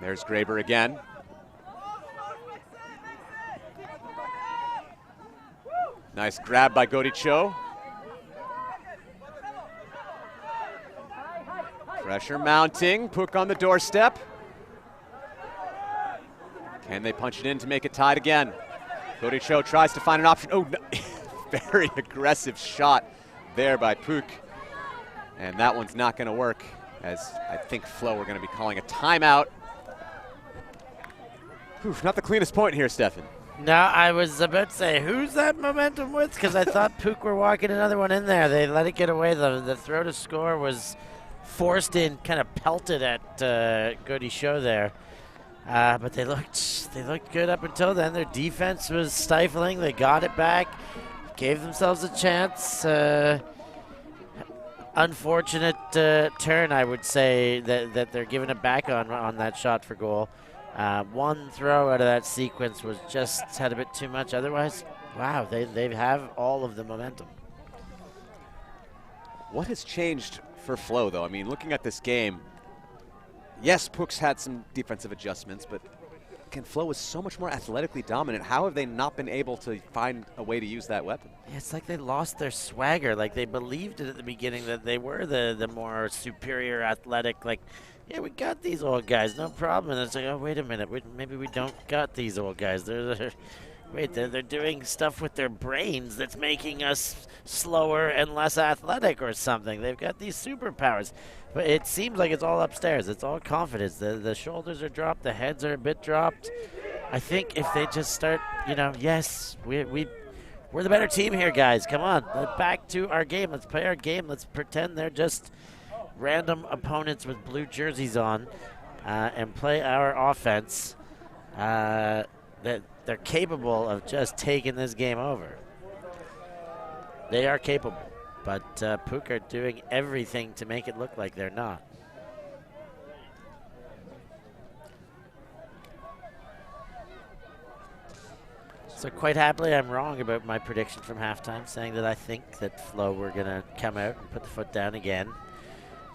There's Graber again. Nice grab by Godicho. Pressure mounting, Puk on the doorstep. Can they punch it in to make it tied again? Godicho tries to find an option. Oh, no. Very aggressive shot there by Puk. And that one's not going to work, as I think Flo are going to be calling a timeout. Whew, not the cleanest point here, Stefan. No, I was about to say, who's that momentum with? Because I thought Puk were walking another one in there. They let it get away. The throw to score was forced in, kind of pelted at Godicho there. But they looked good up until then. Their defense was stifling. They got it back, gave themselves a chance. Unfortunate turn, I would say, that they're giving it back on that shot for goal. One throw out of that sequence was just had a bit too much. Otherwise, wow, they have all of the momentum. What has changed for Flo, though? I mean, looking at this game, yes, Puk's had some defensive adjustments, but again, Flo was so much more athletically dominant. How have they not been able to find a way to use that weapon? Yeah, it's like they lost their swagger. Like they believed it at the beginning that they were the more superior athletic, like, yeah, we got these old guys, no problem. And it's like, oh, wait a minute, maybe we don't got these old guys. They're doing stuff with their brains that's making us slower and less athletic or something. They've got these superpowers. But it seems like it's all upstairs. It's all confidence. The shoulders are dropped. The heads are a bit dropped. I think if they just start, yes, we're the better team here, guys. Come on. Back to our game. Let's play our game. Let's pretend they're just random opponents with blue jerseys on and play our offense. That they're capable of just taking this game over. They are capable. But Puk are doing everything to make it look like they're not. So quite happily, I'm wrong about my prediction from halftime, saying that I think that Flo were going to come out and put the foot down again,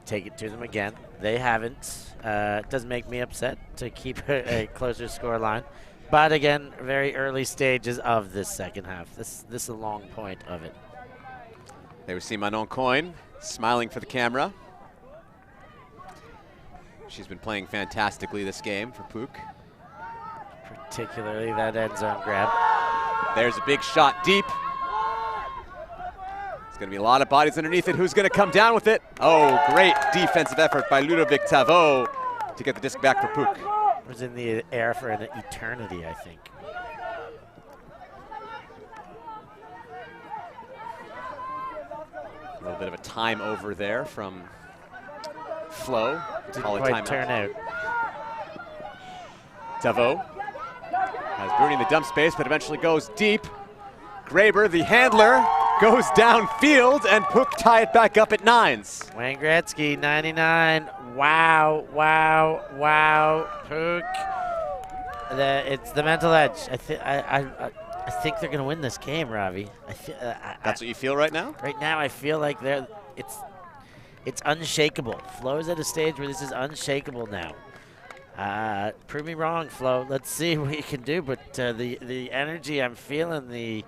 take it to them again. They haven't. It doesn't make me upset to keep a closer score line. But again, very early stages of this second half. This is a long point of it. There we see Manon Coyne smiling for the camera. She's been playing fantastically this game for Puk. Particularly that end zone grab. There's a big shot deep. There's going to be a lot of bodies underneath it. Who's going to come down with it? Oh, great defensive effort by Ludovic Tavo to get the disc back for Puk. It was in the air for an eternity, I think. A little bit of a time over there from Flo. Didn't quite turn out. Tavo has Bruni in the dump space, but eventually goes deep. Graber, the handler, goes downfield, and Puk tie it back up at nines. Wayne Gretzky, 99. Wow, wow, wow. Puk. It's the mental edge. I think they're going to win this game, Ravi. That's what you feel right now? Right now, I feel like it's unshakable. Flo's at a stage where this is unshakable now. Prove me wrong, Flo. Let's see what you can do. But the energy I'm feeling,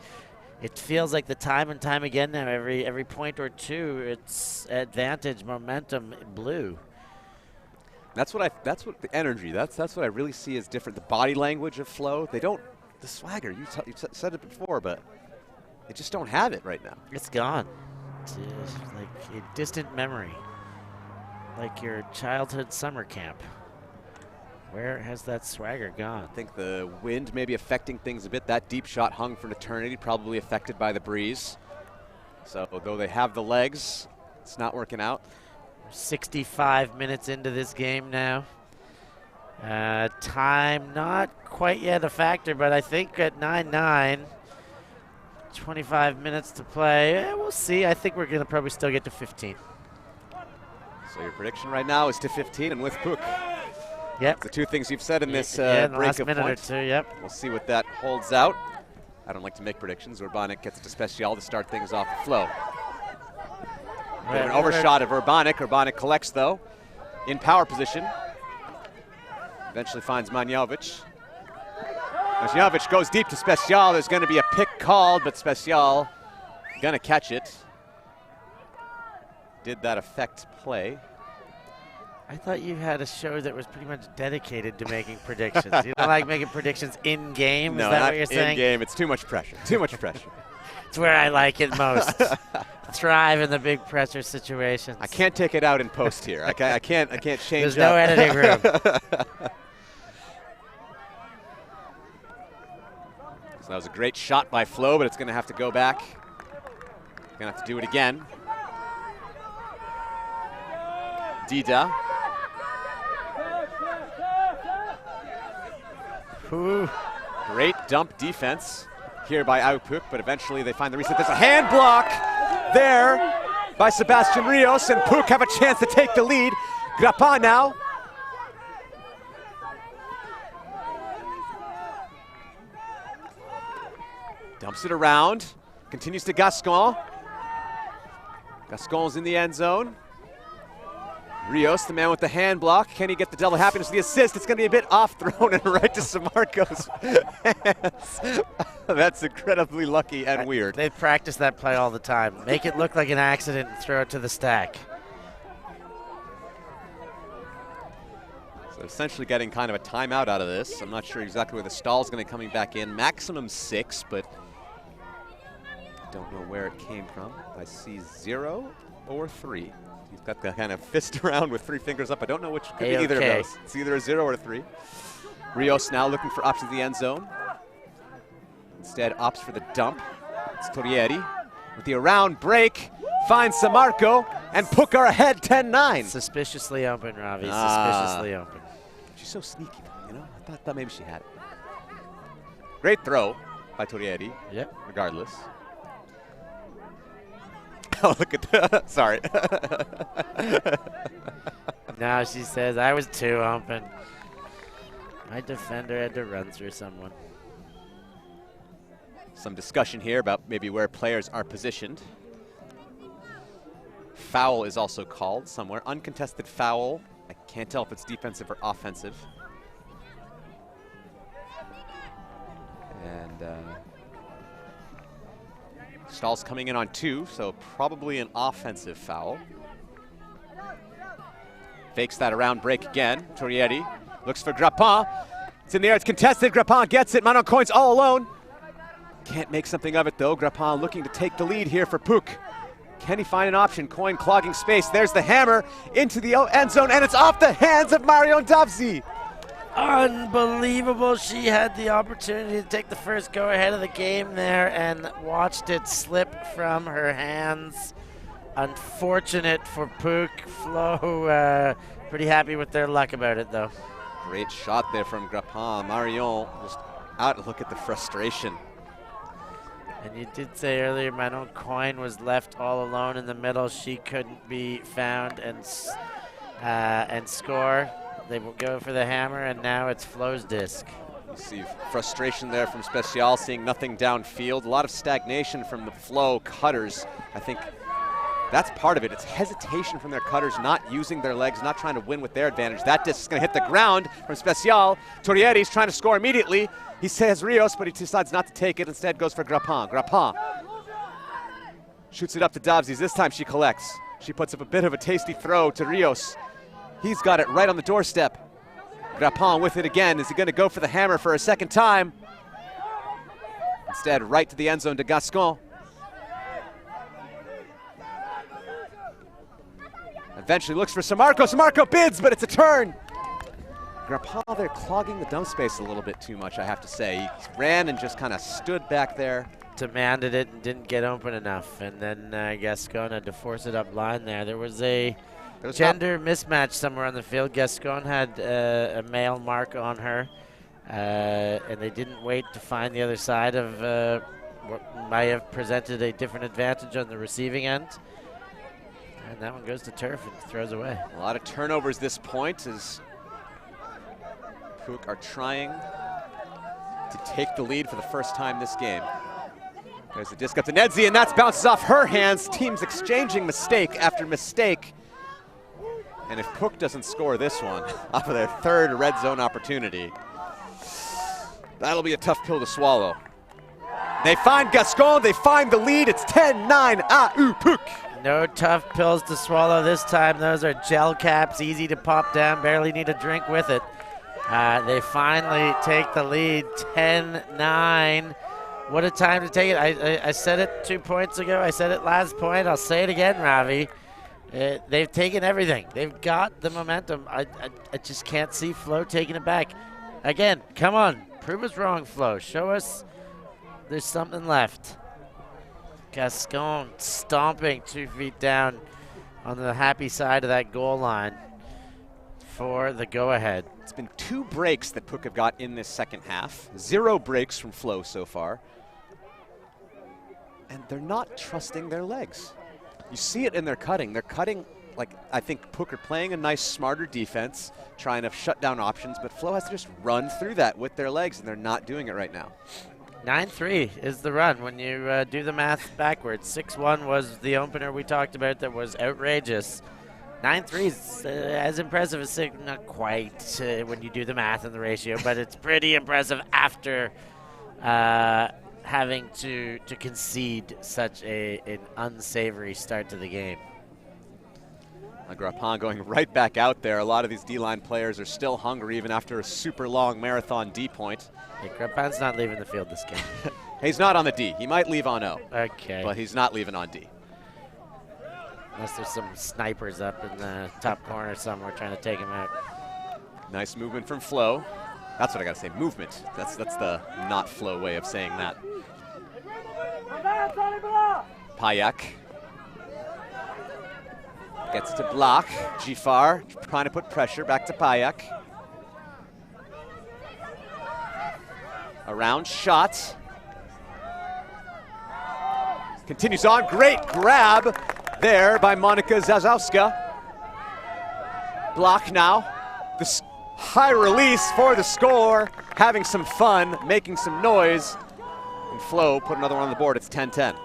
it feels like the time and time again now. Every point or two, it's advantage, momentum, blue. That's what the energy. That's what I really see as different. The body language of Flo. They don't. The swagger, you said it before, but they just don't have it right now. It's gone. It's like a distant memory. Like your childhood summer camp. Where has that swagger gone? I think the wind may be affecting things a bit. That deep shot hung for an eternity, probably affected by the breeze. So though they have the legs, it's not working out. 65 minutes into this game now. Time not quite yet a factor, but I think at 9-9, 25 minutes to play, we'll see. I think we're going to probably still get to 15. So your prediction right now is to 15 and with Puk. Yep. The two things you've said in this in the break last of minute points. or two, yep. We'll see what that holds out. I don't like to make predictions. Urbanic gets to Special to start things off the flow. Bit of an overshot of Urbanic. Urbanic collects, though, in power position. Eventually finds Manjovic. Manjovic goes deep to Special. There's going to be a pick called, but Special going to catch it. Did that affect play? I thought you had a show that was pretty much dedicated to making predictions. You don't like making predictions in game? No, is that not what you're saying? in game. It's too much pressure. Too much pressure. It's where I like it most. Thrive in the big pressure situations. I can't take it out in post here. I can't change. There's no editing room. So that was a great shot by Flo, but it's going to have to go back. Going to have to do it again. Dida. Ooh. Great dump defense here by Aupuk, but eventually they find the reset. There's a hand block there by Sebastian Rios, and Puk have a chance to take the lead. Grappa now. Dumps it around, continues to Gascon. Gascon's in the end zone. Rios, the man with the hand block. Can he get the double happiness with the assist? It's going to be a bit off thrown and right to Samarco's hands. That's incredibly lucky and weird. They practice that play all the time. Make it look like an accident and throw it to the stack. So essentially getting kind of a timeout out of this. I'm not sure exactly where the stall's going to be coming back in. Maximum 6, but I don't know where it came from. I see 0 or 3. He's got the kind of fist around with 3 fingers up. I don't know which. Could be either of those. It's either a 0 or a 3. Rios now looking for options in the end zone. Instead opts for the dump. It's Torrieri with the around break. Finds Samarco, and Puk are ahead 10-9. Suspiciously open, Ravi. Suspiciously open. She's so sneaky, though, you know? I thought maybe she had it. Great throw by Torrieri. Yep. Regardless. Oh, look at that. Sorry. Now she says, I was too open. My defender had to run through someone. Some discussion here about maybe where players are positioned. Foul is also called somewhere. Uncontested foul. I can't tell if it's defensive or offensive. And Stahl's coming in on 2, so probably an offensive foul. Fakes that around break again. Torrieri looks for Grappin. It's in the air, it's contested. Grappin gets it. Manon Coin's all alone. Can't make something of it though. Grappin looking to take the lead here for Puk. Can he find an option? Coin clogging space. There's the hammer into the end zone, and it's off the hands of Marion Davzi. Unbelievable. She had the opportunity to take the first go ahead of the game there and watched it slip from her hands. Unfortunate for Puk. Flo pretty happy with their luck about it though. Great shot there from Grappin. Marion just out. Look at the frustration. And you did say earlier Manon Coin was left all alone in the middle. She couldn't be found and score. They will go for the hammer, and now it's Flo's disc. You see frustration there from Special, seeing nothing downfield. A lot of stagnation from the Flo cutters. I think that's part of it. It's hesitation from their cutters, not using their legs, not trying to win with their advantage. That disc is going to hit the ground from Special. Torrieri's trying to score immediately. He says Rios, but he decides not to take it. Instead goes for Grappin. Grappin shoots it up to Davzis. This time she collects. She puts up a bit of a tasty throw to Rios. He's got it right on the doorstep. Grappin with it again. Is he going to go for the hammer for a second time? Instead, right to the end zone to Gascon. Eventually looks for Samarco. Samarco bids, but it's a turn. Grappin there clogging the dump space a little bit too much, I have to say. He ran and just kind of stood back there. Demanded it and didn't get open enough. And then Gascon had to force it up line there. There was a gender mismatch somewhere on the field. Gascon had a male mark on her, And they didn't wait to find the other side of what might have presented a different advantage on the receiving end. And that one goes to turf and throws away. A lot of turnovers this point as Puch are trying to take the lead for the first time this game. There's a disc up to Nedzi, and that bounces off her hands. Teams exchanging mistake after mistake. And if Puch doesn't score this one off of their third red zone opportunity, that'll be a tough pill to swallow. They find Gascon, they find the lead. It's 10-9, Puch. No tough pills to swallow this time. Those are gel caps, easy to pop down, barely need a drink with it. They finally take the lead, 10-9. What a time to take it. I said it 2 points ago. I said it last point. I'll say it again, Ravi. They've taken everything. They've got the momentum. I just can't see Flo taking it back. Again, come on. Prove us wrong, Flo. Show us there's something left. Gascon stomping 2 feet down on the happy side of that goal line for the go-ahead. It's been 2 breaks that Puch have got in this second half. 0 breaks from Flo so far. And they're not trusting their legs. You see it in their cutting. They're cutting, like, I think Puch are playing a nice, smarter defense, trying to shut down options, but Flo has to just run through that with their legs, and they're not doing it right now. 9-3 is the run when you do the math backwards. 6-1 was the opener we talked about that was outrageous. 9-3 is as impressive as 6, not quite when you do the math and the ratio, but it's pretty impressive after having to concede such an unsavory start to the game. Grapan going right back out there. A lot of these D-line players are still hungry even after a super long marathon D point. Hey, Grapan's not leaving the field this game. He's not on the D. He might leave on O. Okay. But he's not leaving on D. Unless there's some snipers up in the top corner somewhere trying to take him out. Nice movement from Flo. That's what I gotta say, movement. That's the not Flo way of saying that. Payak gets to block. Jifar trying to put pressure back to Payak. Around shot. Continues on, great grab there by Monika Zazowska. Block now. The high release for the score. Having some fun, making some noise. And Flo put another one on the board. It's 10-10.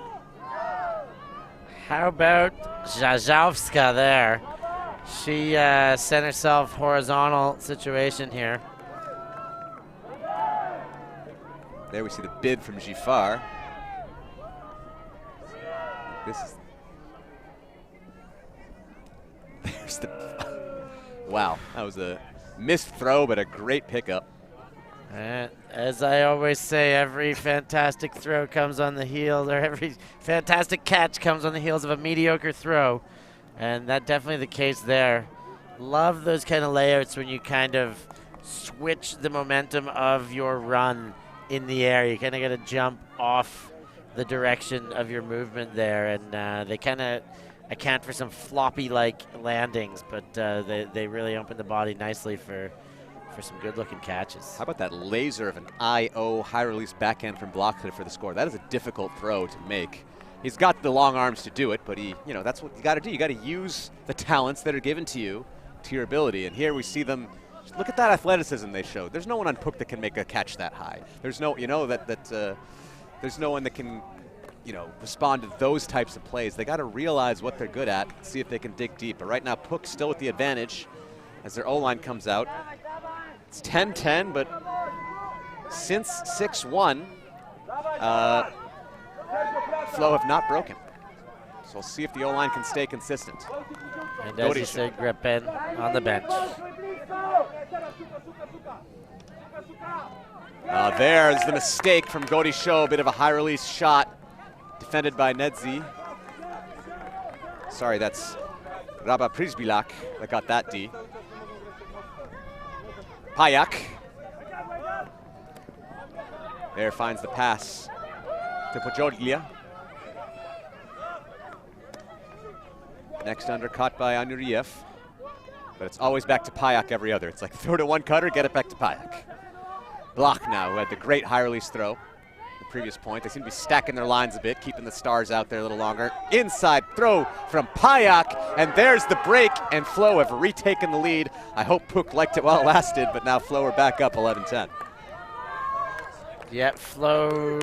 How about Zazowska there? She sent herself horizontal situation here. There we see the bid from Jifar. This is... There's the... Wow, that was a missed throw, but a great pickup. And as I always say, every fantastic throw comes on the heels, or every fantastic catch comes on the heels of a mediocre throw. And that's definitely the case there. Love those kind of layouts when you kind of switch the momentum of your run in the air. You kind of got to jump off the direction of your movement there. And they kind of account for some floppy-like landings, but they really open the body nicely for some good-looking catches. How about that laser of an I-O high-release backhand from Blockcliff for the score? That is a difficult throw to make. He's got the long arms to do it, but that's what you got to do. You got to use the talents that are given to you, to your ability. And here we see them. Look at that athleticism they showed. There's no one on Puch that can make a catch that high. There's no, there's no one that can, respond to those types of plays. They got to realize what they're good at, see if they can dig deep. But right now, Puch still with the advantage as their O-line comes out. It's 10-10, but since 6-1, Flo have not broken. So we'll see if the O-line can stay consistent. And as you said, Grapan on the bench. There's the mistake from Godisho, a bit of a high-release shot defended by Nedzi. Sorry, that's Raba Prizbilak that got that D. Payak. There finds the pass to Pojodlia. Next undercut by Anuriev. But it's always back to Payak every other. It's like throw to one cutter, get it back to Payak. Bloch now, who had the great high release throw the previous point. They seem to be stacking their lines a bit, keeping the stars out there a little longer. Inside throw from Payak, and there's the break, and Flo have retaken the lead. I hope Puk liked it while it lasted, but now Flo are back up 11-10. Yep, Flo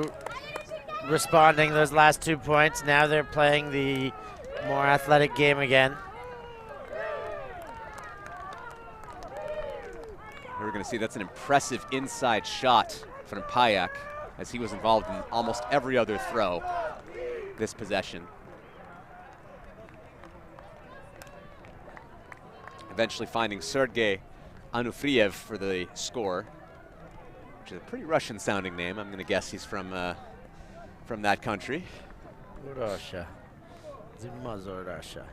responding those last 2 points. Now they're playing the more athletic game again. We're going to see that's an impressive inside shot from Payak, as he was involved in almost every other throw this possession. Eventually finding Sergei Anufriev for the score, which is a pretty Russian-sounding name. I'm going to guess he's from that country. Russia. Russia.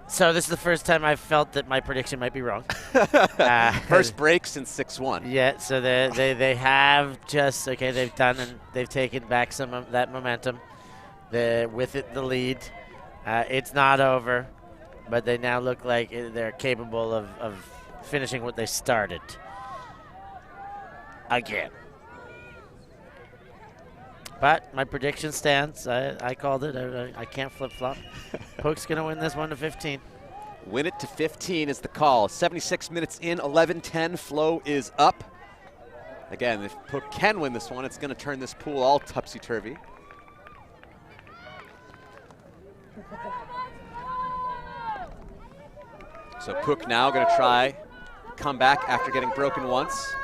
So this is the first time I've felt that my prediction might be wrong. First break since 6-1. Yeah, so they have just, okay, they've taken back some of that momentum. With it, the lead. It's not over, but they now look like they're capable of finishing what they started. Again. But my prediction stands. I called it. I can't flip-flop. Puk's going to win this 1-15. Win it to 15 is the call. 76 minutes in, 11-10. Flo is up. Again, if Puk can win this one, it's going to turn this pool all topsy-turvy. So Puk now going to try come back after getting broken once.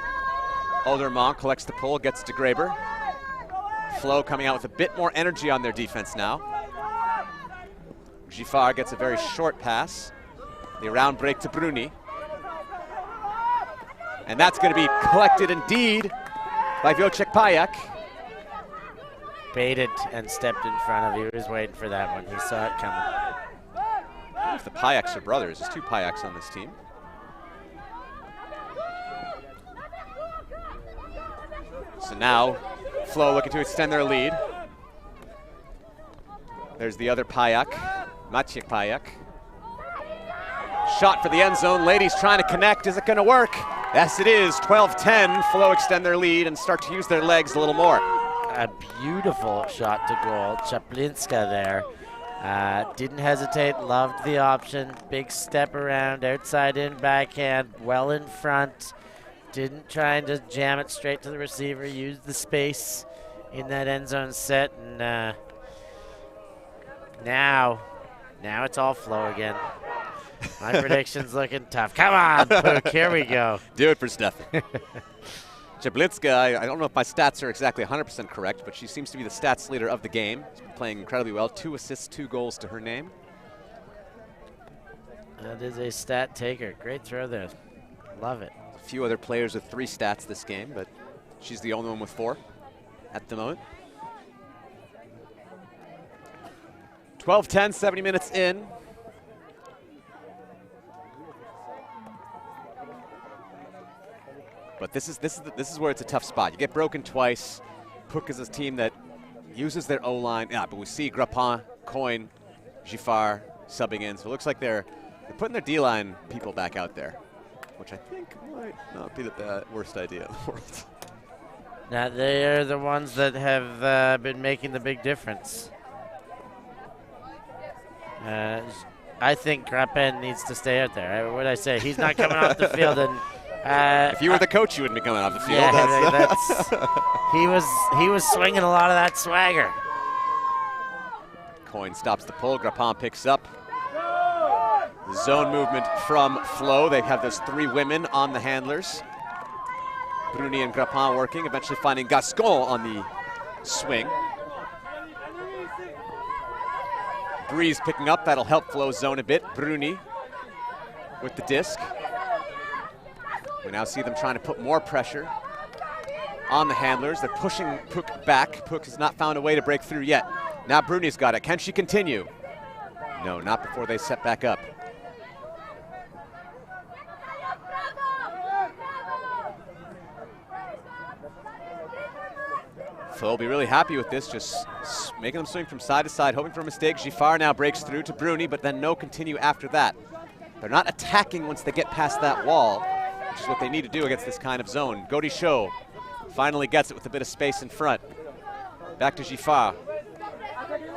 Oldermont collects the pull, gets to Graber. Flo coming out with a bit more energy on their defense now. Giffard gets a very short pass. The around break to Bruni. And that's going to be collected indeed by Wojciech Payak. Baited and stepped in front of you. He was waiting for that one. He saw it coming. I don't know if the Payaks are brothers. There's 2 Payaks on this team. So now, Flo looking to extend their lead. There's the other Payak, Maciek Payak. Shot for the end zone. Ladies trying to connect. Is it going to work? Yes, it is. 12-10. Flo extend their lead and start to use their legs a little more. A beautiful shot to goal. Chaplinska there. Didn't hesitate. Loved the option. Big step around. Outside in backhand. Well in front. Didn't try and just jam it straight to the receiver. Used the space in that end zone set. And now it's all Flo again. My prediction's looking tough. Come on, Puk. Here we go. Do it for Stefan. Jablitska, I don't know if my stats are exactly 100% correct, but she seems to be the stats leader of the game. She's been playing incredibly well. 2 assists, 2 goals to her name. That is a stat taker. Great throw there. Love it. A few other players with 3 stats this game, but she's the only one with 4 at the moment. 12-10, 70 minutes in. But this is where it's a tough spot. You get broken twice. Puk is a team that uses their O-line. Yeah, but we see Grappin, Coyne, Giffard subbing in. So it looks like they're putting their D-line people back out there, which I think might not be the worst idea in the world. Now they are the ones that have been making the big difference. I think Grappin needs to stay out there. What did I say? He's not coming off the field. And if you were the coach, you wouldn't be coming off the field. Yeah, he was swinging a lot of that swagger. Coyne stops the pull. Grappin picks up. Zone movement from Flo. They have those 3 women on the handlers. Bruni and Grappin working, eventually finding Gascon on the swing. Breeze picking up. That'll help Flo zone a bit. Bruni with the disc. We now see them trying to put more pressure on the handlers. They're pushing Puk back. Puk has not found a way to break through yet. Now Bruni's got it. Can she continue? No, not before they set back up. Flo will be really happy with this, just making them swing from side to side, hoping for a mistake. Giffard now breaks through to Bruni, but then no continue after that. They're not attacking once they get past that wall. which is what they need to do against this kind of zone. Godichot finally gets it with a bit of space in front. Back to Giffard.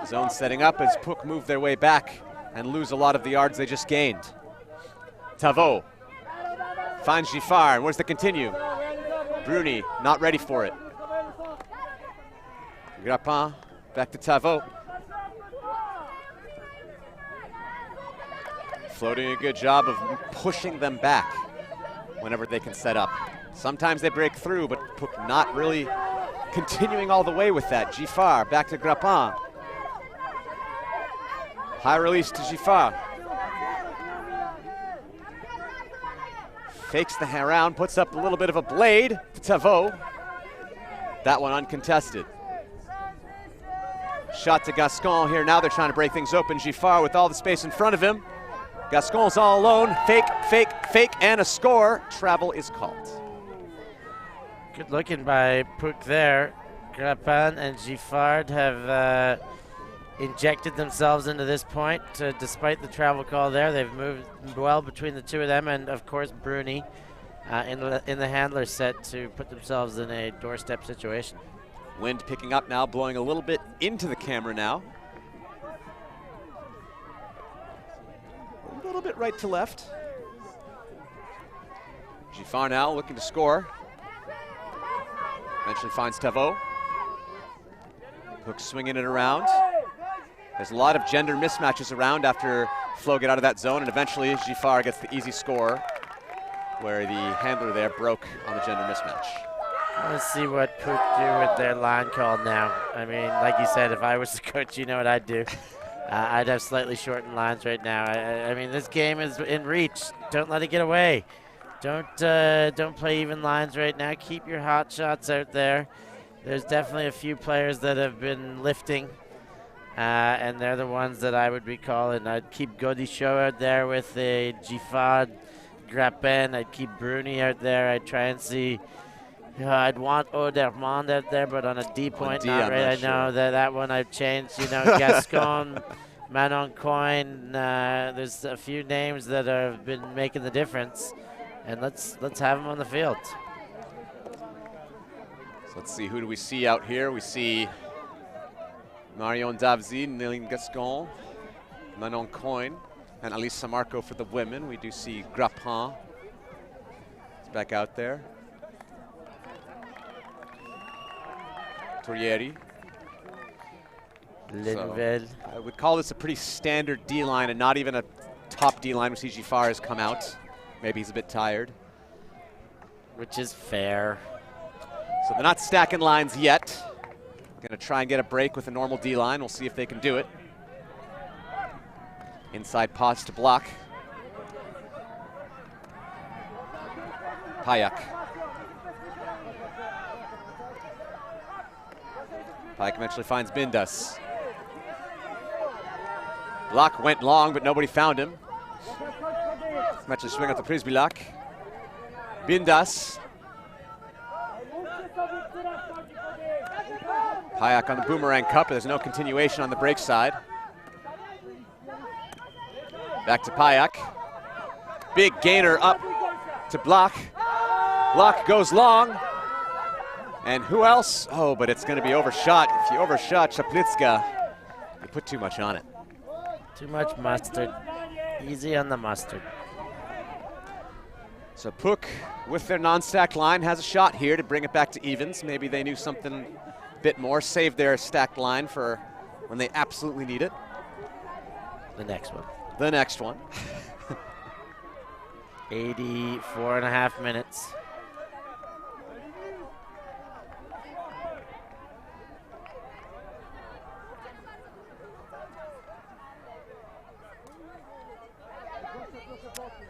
Zone setting up as Puck move their way back and lose a lot of the yards they just gained. Tavo finds Giffard, and where's the continue? Bruni not ready for it. Grappin back to Tavo. Flo doing a good job of pushing them back whenever they can set up. Sometimes they break through, but Puck not really continuing all the way with that. Giffard back to Grappin. High release to Giffard. Fakes the round, puts up a little bit of a blade to Tavo. That one uncontested. Shot to Gascon here. Now they're trying to break things open. Giffard with all the space in front of him. Gascon's all alone. Fake, fake, fake, and a score. Travel is called. Good looking by Puck there. Grappin and Giffard have injected themselves into this point. Despite the travel call there, they've moved well between the two of them, and of course Bruni in the handler set to put themselves in a doorstep situation. Wind picking up now, blowing a little bit into the camera now. A little bit right to left. Giffard now looking to score. Eventually finds Tavo. Puck swinging it around. There's a lot of gender mismatches around after Flo get out of that zone, and eventually Giffard gets the easy score where the handler there broke on the gender mismatch. Let's see what Puck do with their line call now. I mean, like you said, if I was the coach, you know what I'd do. I'd have slightly shortened lines right now. I mean, this game is in reach. Don't let it get away. Don't play even lines right now. Keep your hot shots out there. There's definitely a few players that have been lifting, and they're the ones that I would be calling. I'd keep Godichot out there with a Giffard, Grappin. I'd keep Bruni out there. I'd try and see. I'd want Odermond out there, but on a D point, not right. I know that one I've changed. You know, Gascon, Manon Coyne. There's a few names that have been making the difference, and let's have them on the field. So let's see, who do we see out here? We see Marion Davzi, Néline Gascon, Manon Coyne, and Alice Samarco for the women. We do see Grappin. It's back out there. Torieri. So I would call this a pretty standard D-line and not even a top D-line. We see Giffard has come out. Maybe he's a bit tired. Which is fair. So they're not stacking lines yet. Gonna try and get a break with a normal D-line. We'll see if they can do it. Inside pause to block. Payak. Payak eventually finds Bindas. Block went long, but nobody found him. Eventually swing out the Prisbilak. Bindas. Payak on the boomerang cup. There's no continuation on the break side. Back to Payak. Big gainer up to Block. Block goes long. And who else? Oh, but it's going to be overshot. If you overshot Chaplitska, you put too much on it. Too much mustard. Easy on the mustard. So Puck, with their non-stacked line, has a shot here to bring it back to evens. Maybe they knew something a bit more, save their stacked line for when they absolutely need it. The next one. The next one. 84.5 minutes.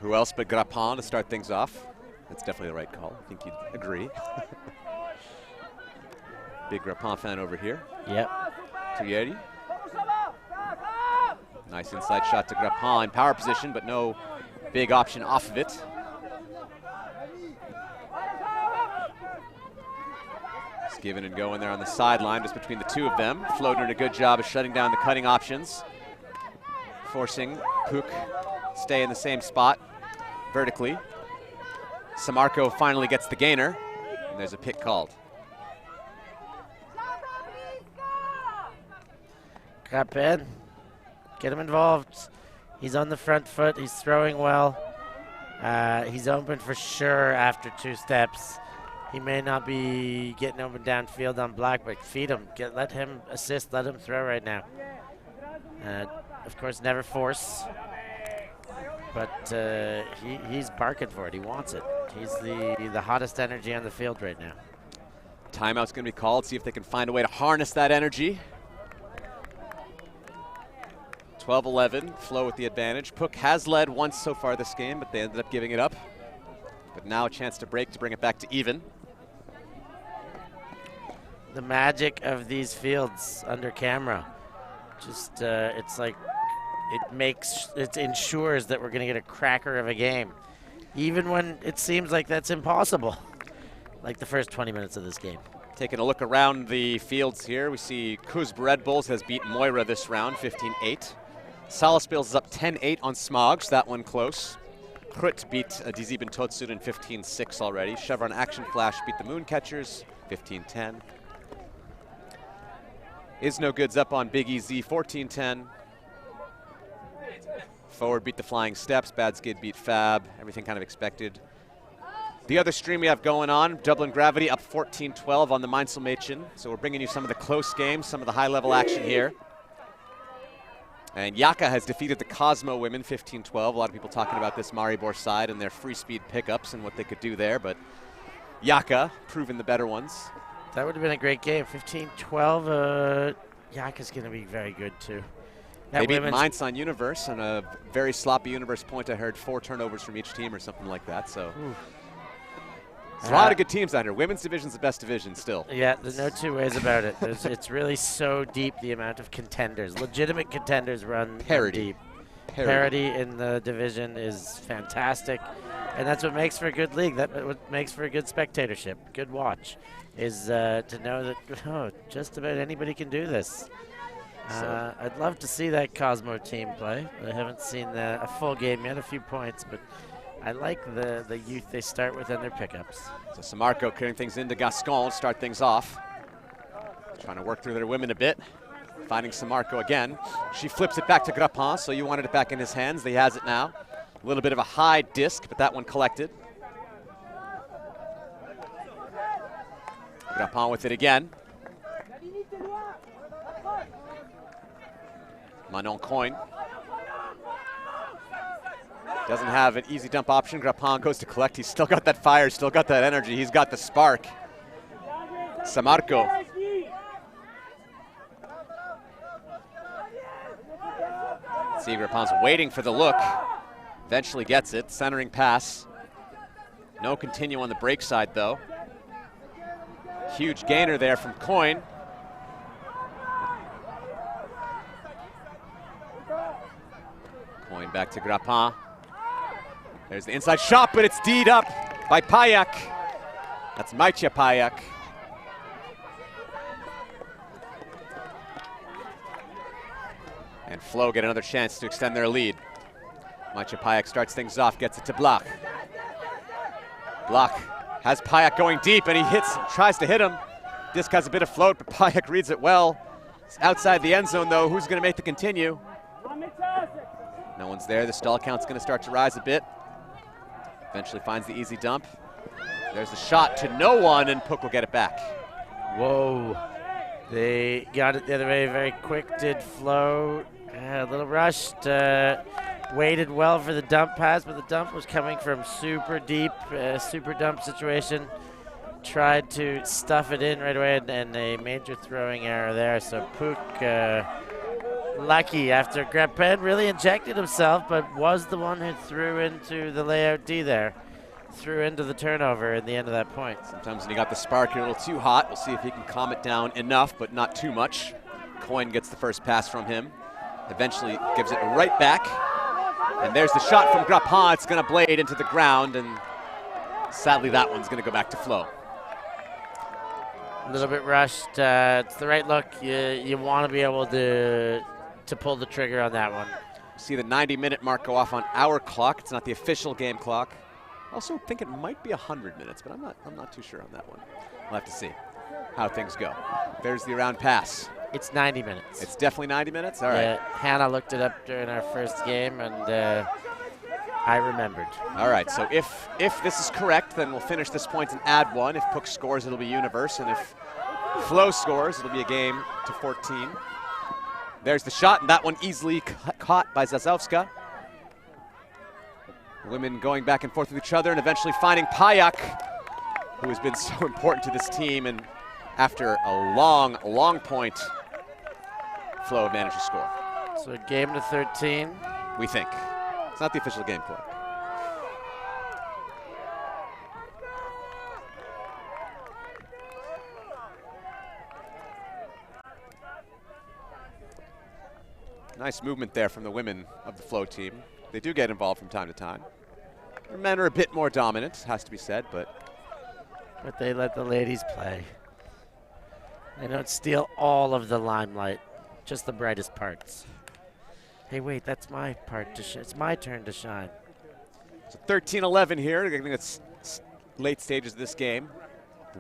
Who else but Grappin to start things off? That's definitely the right call. I think you'd agree. Big Grappin fan over here. Yep. Torieri. Nice inside shot to Grappin in power position, but no big option off of it. Just giving and going there on the sideline, just between the two of them. Flo doing a good job of shutting down the cutting options, forcing Puck stay in the same spot vertically. Samarco finally gets the gainer, and there's a pick called. Grapen, get him involved. He's on the front foot. He's throwing well. He's open for sure after 2 steps. He may not be getting open downfield on Black, but feed him. Let him assist. Let him throw right now. Of course, never force. But he's barking for it. He wants it. He's the hottest energy on the field right now. Timeout's going to be called. See if they can find a way to harness that energy. 12-11, Flow with the advantage. Puck has led once so far this game, but they ended up giving it up. But now a chance to break to bring it back to even. The magic of these fields under camera. Just, it's like, it ensures that we're going to get a cracker of a game. Even when it seems like that's impossible. Like the first 20 minutes of this game. Taking a look around the fields here, we see Kuzb Red Bulls has beat Moira this round, 15-8. Salaspils is up 10-8 on Smogs, that one close. Krut beat Dizibin Totsurin 15-6 already. Chevron Action Flash beat the Mooncatchers, 15-10. Is No Good's up on Big EZ, 14-10. Forward beat the Flying Steps, Bad Skid beat Fab, everything kind of expected. The other stream we have going on, Dublin Gravity up 14-12 on the Mainzelmädchen. So we're bringing you some of the close games, some of the high-level action here. And Yaka has defeated the Cosmo women 15-12. A lot of people talking about this Maribor side and their free speed pickups and what they could do there, but Yaka proving the better ones. That would have been a great game. 15-12, Yaka's going to be very good too. They beat Mainz on Universe on a very sloppy Universe point. I heard 4 turnovers from each team or something like that. So there's a lot of good teams out here. Women's division's the best division still. Yeah, there's no two ways about it. It's really so deep, the amount of contenders. Legitimate contenders run deep. Parity in the division is fantastic. And that's what makes for a good league. That's what makes for a good spectatorship, good watch, is to know that just about anybody can do this. I'd love to see that Cosmo team play. I haven't seen a full game yet, a few points, but I like the youth they start with and their pickups. So Samarco clearing things into Gascon, start things off. Trying to work through their women a bit. Finding Samarco again. She flips it back to Grappin, so you wanted it back in his hands. He has it now. A little bit of a high disc, but that one collected. Grappin with it again. Manon Coin. Doesn't have an easy dump option. Grappin goes to collect. He's still got that fire, still got that energy. He's got the spark. Samarco. See, Grappin's waiting for the look. Eventually gets it. Centering pass. No continue on the break side, though. Huge gainer there from Coin. Coin back to Grappin. There's the inside shot, but it's D'd up by Payak. That's Maïtje Payak. And Flow get another chance to extend their lead. Maïtje Payak starts things off, gets it to Block. Block has Payak going deep, and he tries to hit him. Disc has a bit of float, but Payak reads it well. It's outside the end zone, though. Who's going to make the continue? No one's there. The stall count's going to start to rise a bit. Eventually finds the easy dump. There's the shot to no one, and Puck will get it back. Whoa. They got it the other way very quick, did Flow. A little rushed. Waited well for the dump pass, but the dump was coming from super deep, super dump situation. Tried to stuff it in right away, and a major throwing error there. So Puck lucky after Grappin really injected himself, but was the one who threw into the layout D there. Threw into the turnover at the end of that point. Sometimes when you got the spark, you're a little too hot. We'll see if he can calm it down enough, but not too much. Coin gets the first pass from him. Eventually gives it right back. And there's the shot from Grappin. It's going to blade into the ground, and sadly that one's going to go back to Flow. A little bit rushed. It's the right look. You want to be able to pull the trigger on that one. See the 90-minute mark go off on our clock. It's not the official game clock. Also think it might be 100 minutes, but I'm not too sure on that one. We'll have to see how things go. There's the around pass. It's 90 minutes. It's definitely 90 minutes? All right. Hannah looked it up during our first game, and I remembered. All right, so if this is correct, then we'll finish this point and add one. If Puck scores, it'll be universe, and if Flo scores, it'll be a game to 14. There's the shot, and that one easily caught by Zazowska. Women going back and forth with each other and eventually finding Payak, who has been so important to this team, and after a long, long point, Flo managed to score. So a game to 13. We think. It's not the official game point. Nice movement there from the women of the Flo team. They do get involved from time to time. Their men are a bit more dominant, has to be said, but they let the ladies play. They don't steal all of the limelight, just the brightest parts. Hey, wait, that's my part to shine. It's my turn to shine. So 13-11 here. I think it's late stages of this game.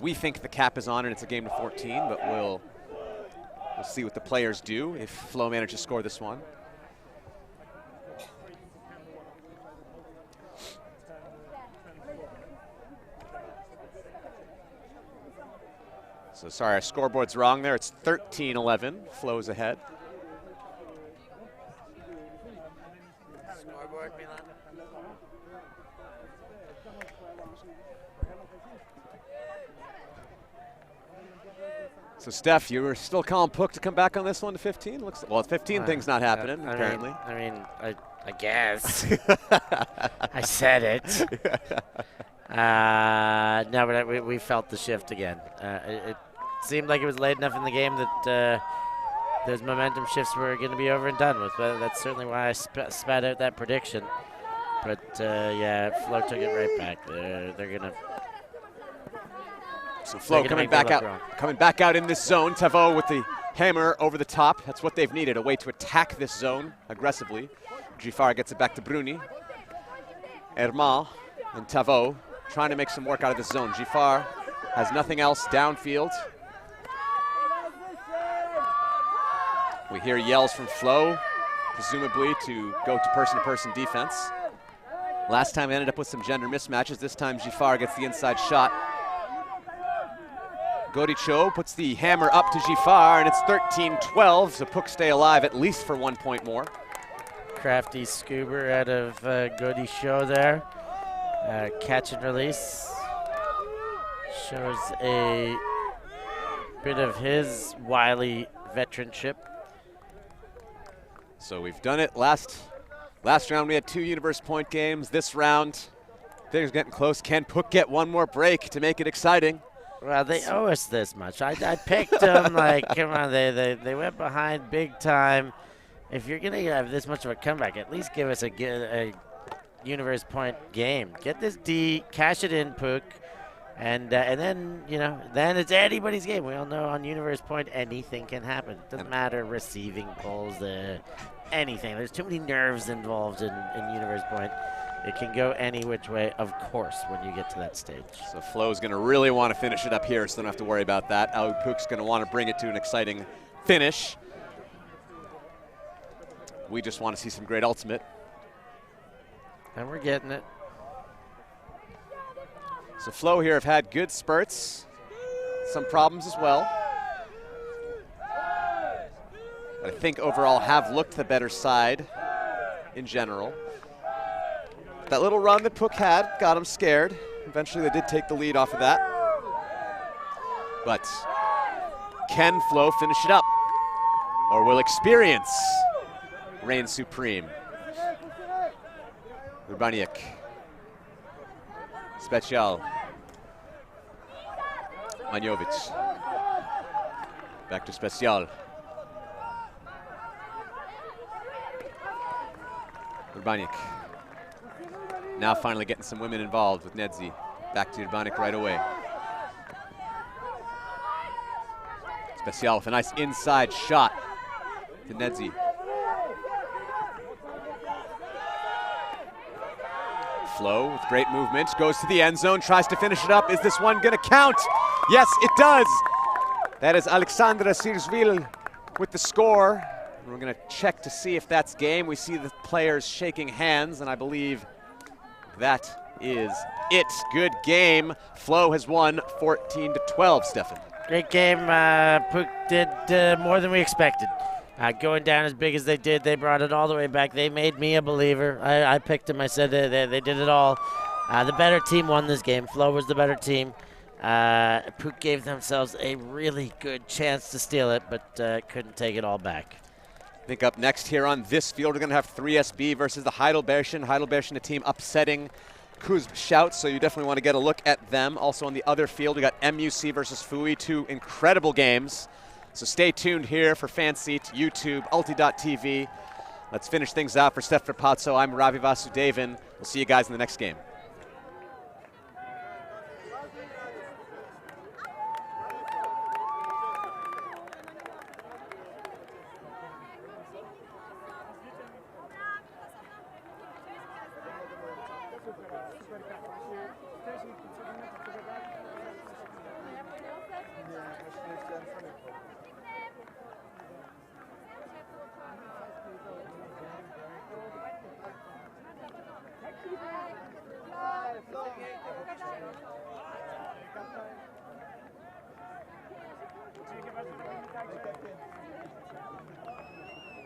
We think the cap is on and it's a game to 14, but we'll see what the players do if Flo manages to score this one. So sorry, our scoreboard's wrong there. It's 13-11. Flo's ahead. Scoreboard, Milan. So Steph, you were still calling Puck to come back on this one to 15? Well, 15 thing's not happening, apparently. I guess. I said it. No, but we felt the shift again. It seemed like it was late enough in the game that those momentum shifts were going to be over and done with. But that's certainly why I spat out that prediction. But yeah, Flo took it right back. They're going to. So Flo coming back out in this zone. Tavo with the hammer over the top. That's what they've needed, a way to attack this zone aggressively. Gifar gets it back to Bruni. Herman and Tavo trying to make some work out of this zone. Gifar has nothing else downfield. We hear yells from Flo, presumably to go to person-to-person defense. Last time we ended up with some gender mismatches. This time Gifar gets the inside shot. Goricho puts the hammer up to Gifar, and it's 13-12, so Puck stay alive at least for 1 point more. Crafty scuba out of Goricho there. Catch and release. Shows a bit of his wily veteranship. So we've done it. Last round we had 2 universe point games. This round, things are getting close. Can Puck get one more break to make it exciting? Well, they owe us this much. I picked them like, come on, they went behind big time. If you're going to have this much of a comeback, at least give us a universe point game. Get this D, cash it in, Puck, and then, then it's anybody's game. We all know on universe point, anything can happen. Doesn't matter receiving pulls, anything. There's too many nerves involved in universe point. It can go any which way, of course, when you get to that stage. So Flo's going to really want to finish it up here, so they don't have to worry about that. Puck's going to want to bring it to an exciting finish. We just want to see some great ultimate. And we're getting it. So Flo here have had good spurts, some problems as well. But I think overall have looked the better side in general. That little run that Puck had got them scared. Eventually they did take the lead off of that. But can Flo finish it up? Or will experience reign supreme? Urbaniak. Special. Manjovic. Back to Special. Urbaniak. Now finally getting some women involved with Nedzi. Back to Urbaniak right away. Special with a nice inside shot to Nedzi. Flo with great movement, goes to the end zone, tries to finish it up. Is this one gonna count? Yes, it does. That is Alexandra Sirsvil with the score. And we're gonna check to see if that's game. We see the players shaking hands, and I believe that is it. Good game. Flo has won 14-12, Stefan. Great game. Puck did more than we expected. Going down as big as they did, they brought it all the way back. They made me a believer. I picked them. I said they did it all. The better team won this game. Flo was the better team. Puck gave themselves a really good chance to steal it, but couldn't take it all back. I think up next here on this field, we're going to have 3SB versus the Heidelbergschen. Heidelbergschen, a team upsetting Kuzb Shout, so you definitely want to get a look at them. Also on the other field, we got MUC versus Fui, two incredible games. So stay tuned here for FanSeat, YouTube, Ulti.tv. Let's finish things out for Steph Rapazzo. I'm Ravi Vasudevan. We'll see you guys in the next game. Dzięki bardzo.